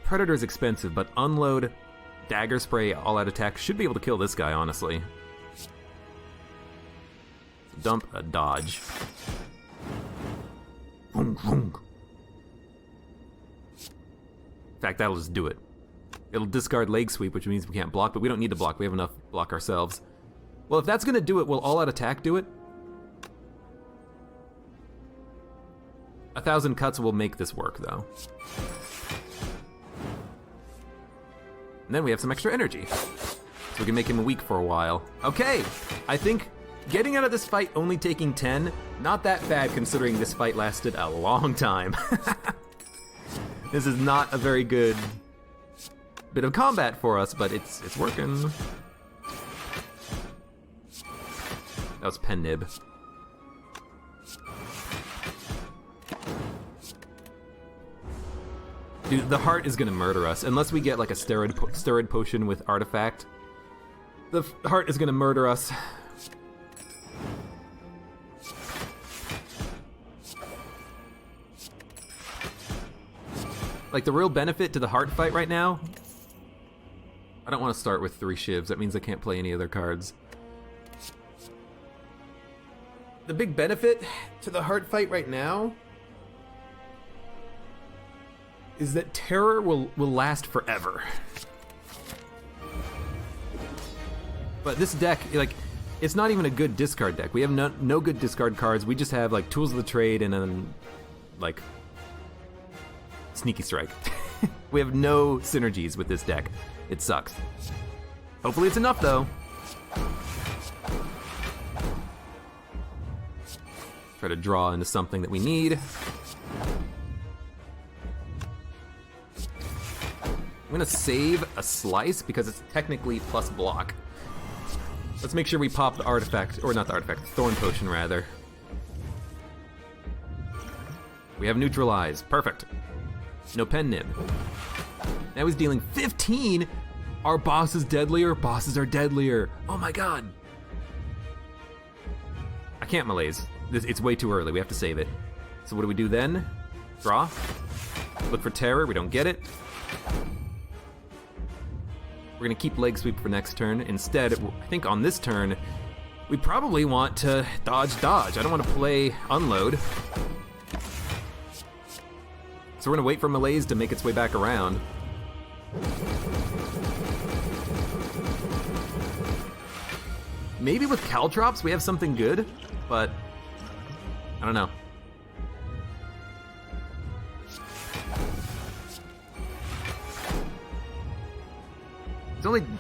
Predator's expensive, but unload, dagger spray, all-out attack should be able to kill this guy, honestly. Dump a dodge. In fact, that'll just do it. It'll discard leg sweep, which means we can't block, but we don't need to block. We have enough block ourselves. Well, if that's gonna do it, will all-out attack do it? 1,000 cuts will make this work, though. And then we have some extra energy. So we can make him weak for a while. Okay, I think Getting out of this fight only taking 10, not that bad considering this fight lasted a long time. This is not a very good bit of combat for us, but it's working. That was pen nib. Dude, the heart is gonna murder us unless we get like a steroid potion with artifact. The heart is gonna murder us. Like, the real benefit to the heart fight right now... I don't want to start with 3 shivs. That means I can't play any other cards. The big benefit to the heart fight right now... is that terror will last forever. But this deck, like... it's not even a good discard deck. We have no good discard cards. We just have, like, Tools of the Trade and then... like... Sneaky Strike. We have no synergies with this deck. It sucks. Hopefully it's enough, though. Try to draw into something that we need. I'm gonna save a slice because it's technically plus block. Let's make sure we pop the artifact, or not the artifact, Thorn Potion rather. We have neutralize, perfect. No pen nib. Now he's dealing 15? Our boss is deadlier? Bosses are deadlier. Oh my god. I can't malaise. It's way too early, we have to save it. So what do we do then? Draw. Look for terror, we don't get it. We're gonna keep leg sweep for next turn. Instead, I think on this turn, we probably want to dodge. I don't want to play unload. So we're gonna wait for malaise to make its way back around. Maybe with Caltrops we have something good, but I don't know.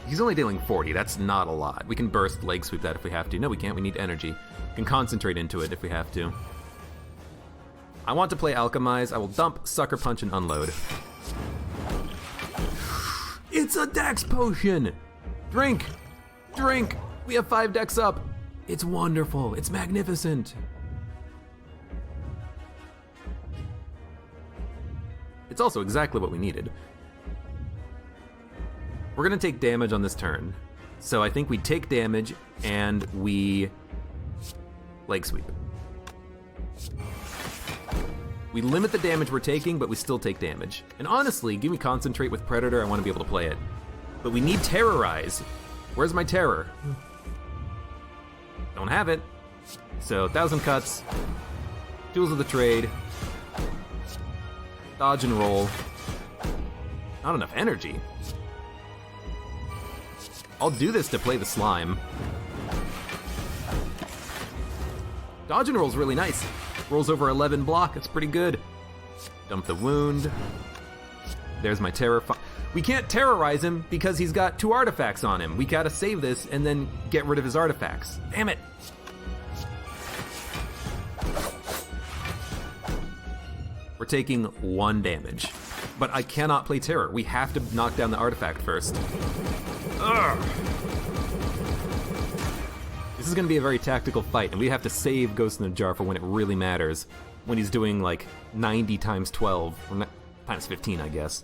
He's only dealing 40, that's not a lot. We can burst leg sweep that if we have to. No, we can't, we need energy. We can concentrate into it if we have to. I want to play Alchemize. I will dump, Sucker Punch, and unload. It's a Dex Potion! Drink! Drink! We have 5 decks up! It's wonderful, it's magnificent! It's also exactly what we needed. We're gonna take damage on this turn. So I think we take damage and we leg sweep. We limit the damage we're taking, but we still take damage. And honestly, give me Concentrate with Predator, I want to be able to play it. But we need Terrorize. Where's my Terror? Don't have it. So, 1,000 cuts. Tools of the Trade. Dodge and roll. Not enough energy. I'll do this to play the slime. Dodge and roll's really nice. Rolls over 11 block, that's pretty good. Dump the wound. There's my terror. We can't terrorize him because he's got 2 artifacts on him. We gotta save this and then get rid of his artifacts. Damn it. We're taking 1 damage. But I cannot play terror. We have to knock down the artifact first. Ugh. This is gonna be a very tactical fight, and we have to save Ghost in the Jar for when it really matters. When he's doing like 90 times 12, or times 15, I guess.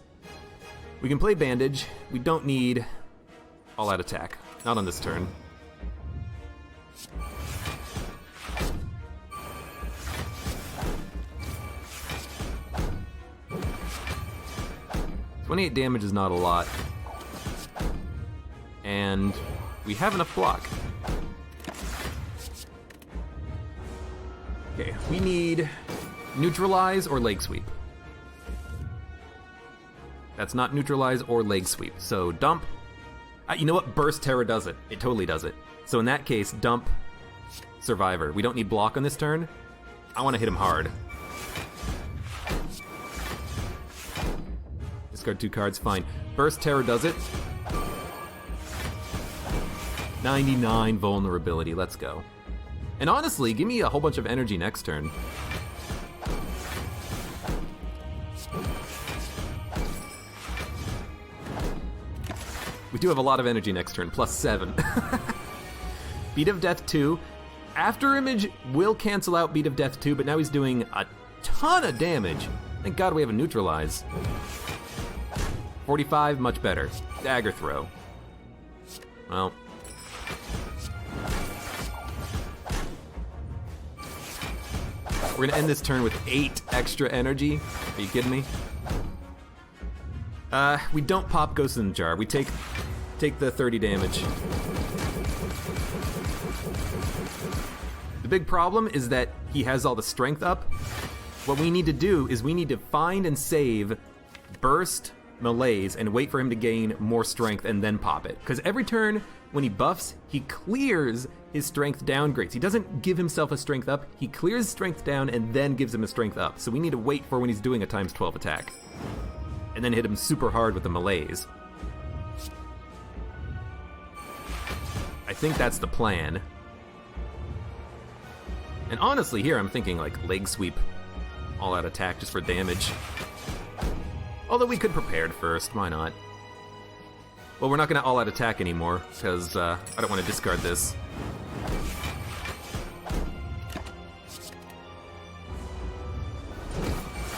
We can play Bandage. We don't need all-out attack. Not on this turn. $28 damage is not a lot. And we have enough block. Okay, we need neutralize or leg sweep. That's not neutralize or leg sweep. So dump. You know what? Burst Terror does it. It totally does it. So in that case, dump Survivor. We don't need block on this turn. I want to hit him hard. Discard 2 cards, fine. Burst Terror does it. 99 vulnerability, let's go. And honestly, give me a whole bunch of energy next turn. We do have a lot of energy next turn, +7. Beat of Death 2. After Image will cancel out Beat of Death 2, but now he's doing a ton of damage. Thank God we have a Neutralize. 45, much better. Dagger Throw. Well. We're gonna end this turn with 8 extra energy. Are you kidding me? We don't pop Ghost in the Jar. We take the 30 damage. The big problem is that he has all the strength up. What we need to do is we need to find and save Burst, Malaise, and wait for him to gain more strength and then pop it. Because every turn when he buffs, he clears his strength downgrades. He doesn't give himself a strength up, he clears strength down and then gives him a strength up. So we need to wait for when he's doing a ×12 attack. And then hit him super hard with the Malaise. I think that's the plan. And honestly, here I'm thinking like leg sweep, all out attack just for damage. Although we could prepare it first, why not? Well, we're not gonna all out attack anymore, because I don't want to discard this.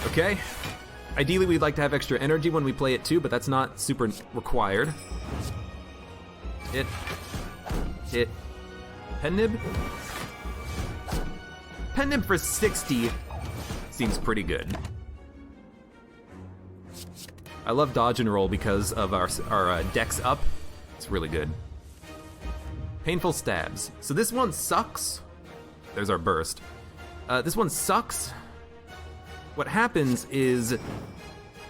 Okay. Ideally, we'd like to have extra energy when we play it too, but that's not super required. Hit. Pen Nib? Pen Nib for 60 seems pretty good. I love dodge and roll because of our dex up. It's really good. Painful Stabs. So this one sucks. There's our burst. This one sucks. What happens is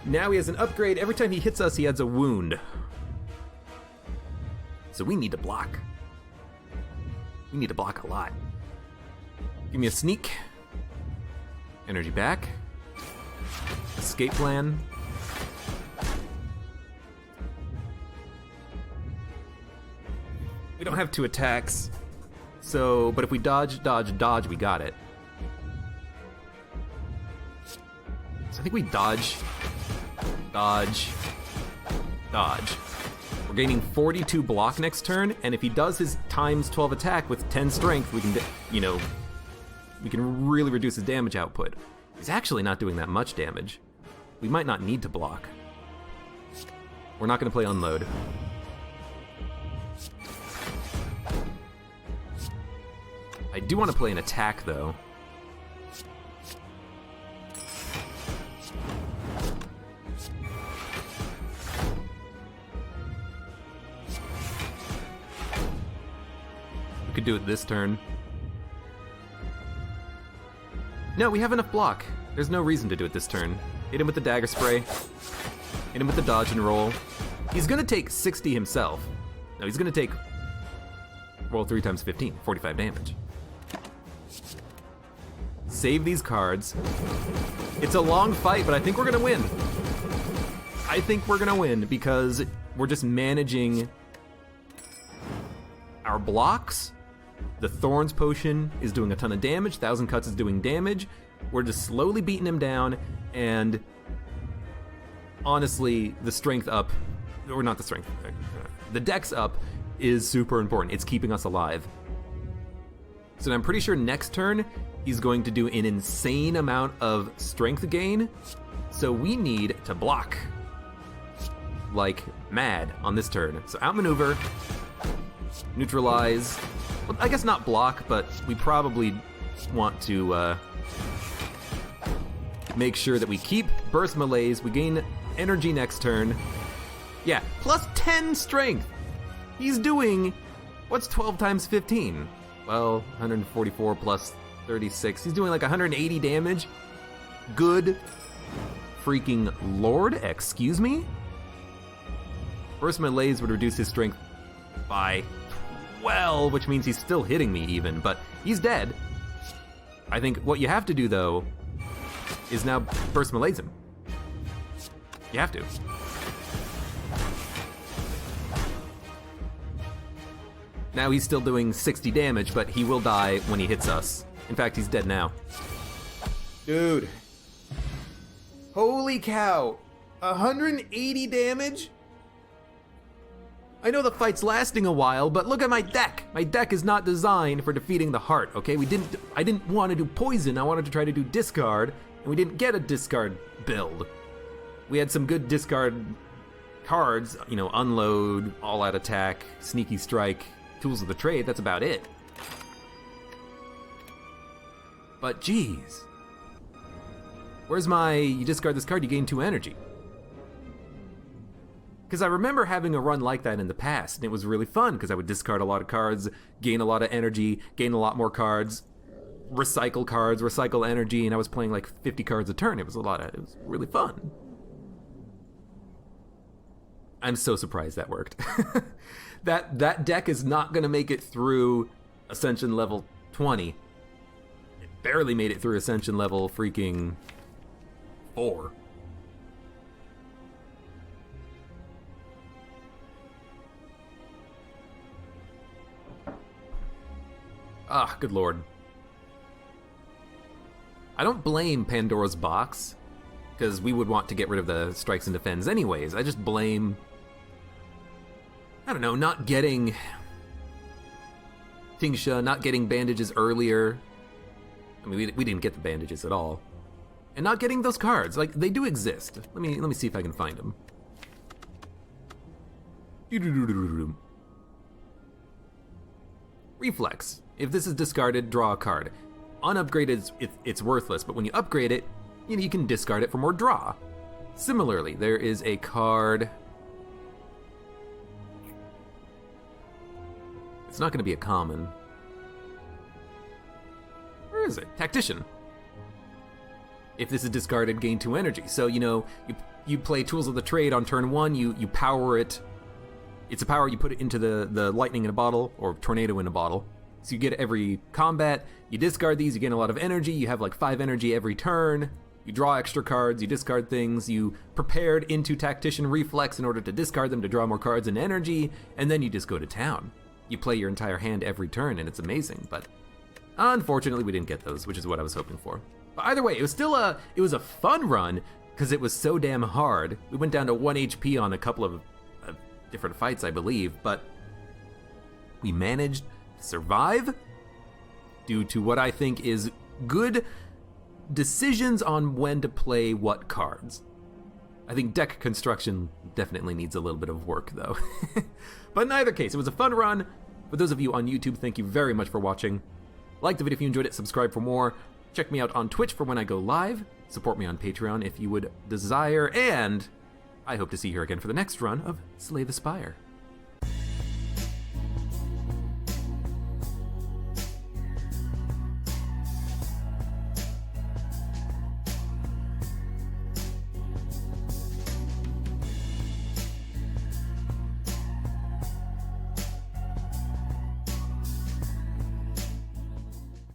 now he has an upgrade. Every time he hits us, he adds a wound. So we need to block. We need to block a lot. Give me a sneak. Energy back. Escape plan. We don't have 2 attacks. So, but if we dodge, we got it. So I think we dodge. We're gaining 42 block next turn, and if he does his ×12 attack with 10 strength, we can, we can really reduce his damage output. He's actually not doing that much damage. We might not need to block. We're not gonna play Unload. I do want to play an attack, though. We could do it this turn. No, we have enough block. There's no reason to do it this turn. Hit him with the Dagger Spray. Hit him with the dodge and roll. He's gonna take 60 himself. No, he's gonna take... roll 3 × 15, 45 damage. Save these cards. It's a long fight, but I think we're gonna win. I think we're gonna win because we're just managing our blocks. The Thorns Potion is doing a ton of damage. 1000 Cuts is doing damage. We're just slowly beating him down, and honestly, the strength up, or not the strength, the dex up is super important. It's keeping us alive. So I'm pretty sure next turn, he's going to do an insane amount of strength gain. So we need to block like mad on this turn. So outmaneuver, neutralize. Well, I guess not block, but we probably want to make sure that we keep burst malaise. We gain energy next turn. Yeah, plus 10 strength. He's doing, what's 12 × 15? Well, 144 plus 36. He's doing like 180 damage. Good freaking lord, excuse me? Burst Malaise would reduce his strength by 12, which means he's still hitting me even, but he's dead. I think what you have to do, though, is now Burst Malaise him. You have to. Now he's still doing 60 damage, but he will die when he hits us. In fact, he's dead now. Dude. Holy cow. 180 damage? I know the fight's lasting a while, but look at my deck. My deck is not designed for defeating the heart, okay? I didn't want to do poison, I wanted to try to do discard, and we didn't get a discard build. We had some good discard cards, you know, unload, all-out attack, sneaky strike, tools of the trade, that's about it. But geez. Where's my, you discard this card, you gain 2 energy. Because I remember having a run like that in the past, and it was really fun, because I would discard a lot of cards, gain a lot of energy, gain a lot more cards, recycle energy, and I was playing like 50 cards a turn. It was really fun. I'm so surprised that worked. That deck is not going to make it through Ascension level 20. It barely made it through Ascension level freaking 4. Ah, good lord. I don't blame Pandora's Box, because we would want to get rid of the strikes and defends anyways. I just blame, I don't know, not getting Tingsha, not getting bandages earlier. I mean, we didn't get the bandages at all. And not getting those cards. Like, they do exist. Let me see if I can find them. Reflex. If this is discarded, draw a card. Unupgraded, it's worthless, but when you upgrade it, you can discard it for more draw. Similarly, there is a card. It's not going to be a common. Where is it? Tactician. If this is discarded, gain 2 energy. So, you play Tools of the Trade on turn 1, you power it. It's a power, you put it into the lightning in a bottle, or tornado in a bottle. So you get every combat, you discard these, you gain a lot of energy, you have like 5 energy every turn, you draw extra cards, you discard things, you prepared into Tactician Reflex in order to discard them to draw more cards and energy, and then you just go to town. You play your entire hand every turn, and it's amazing, but unfortunately we didn't get those, which is what I was hoping for. But either way, it was a fun run, because it was so damn hard. We went down to 1 HP on a couple of different fights, I believe, but we managed to survive due to what I think is good decisions on when to play what cards. I think deck construction definitely needs a little bit of work, though. But in either case, it was a fun run. For those of you on YouTube, thank you very much for watching. Like the video if you enjoyed it, subscribe for more. Check me out on Twitch for when I go live. Support me on Patreon if you would desire, and I hope to see you here again for the next run of Slay the Spire.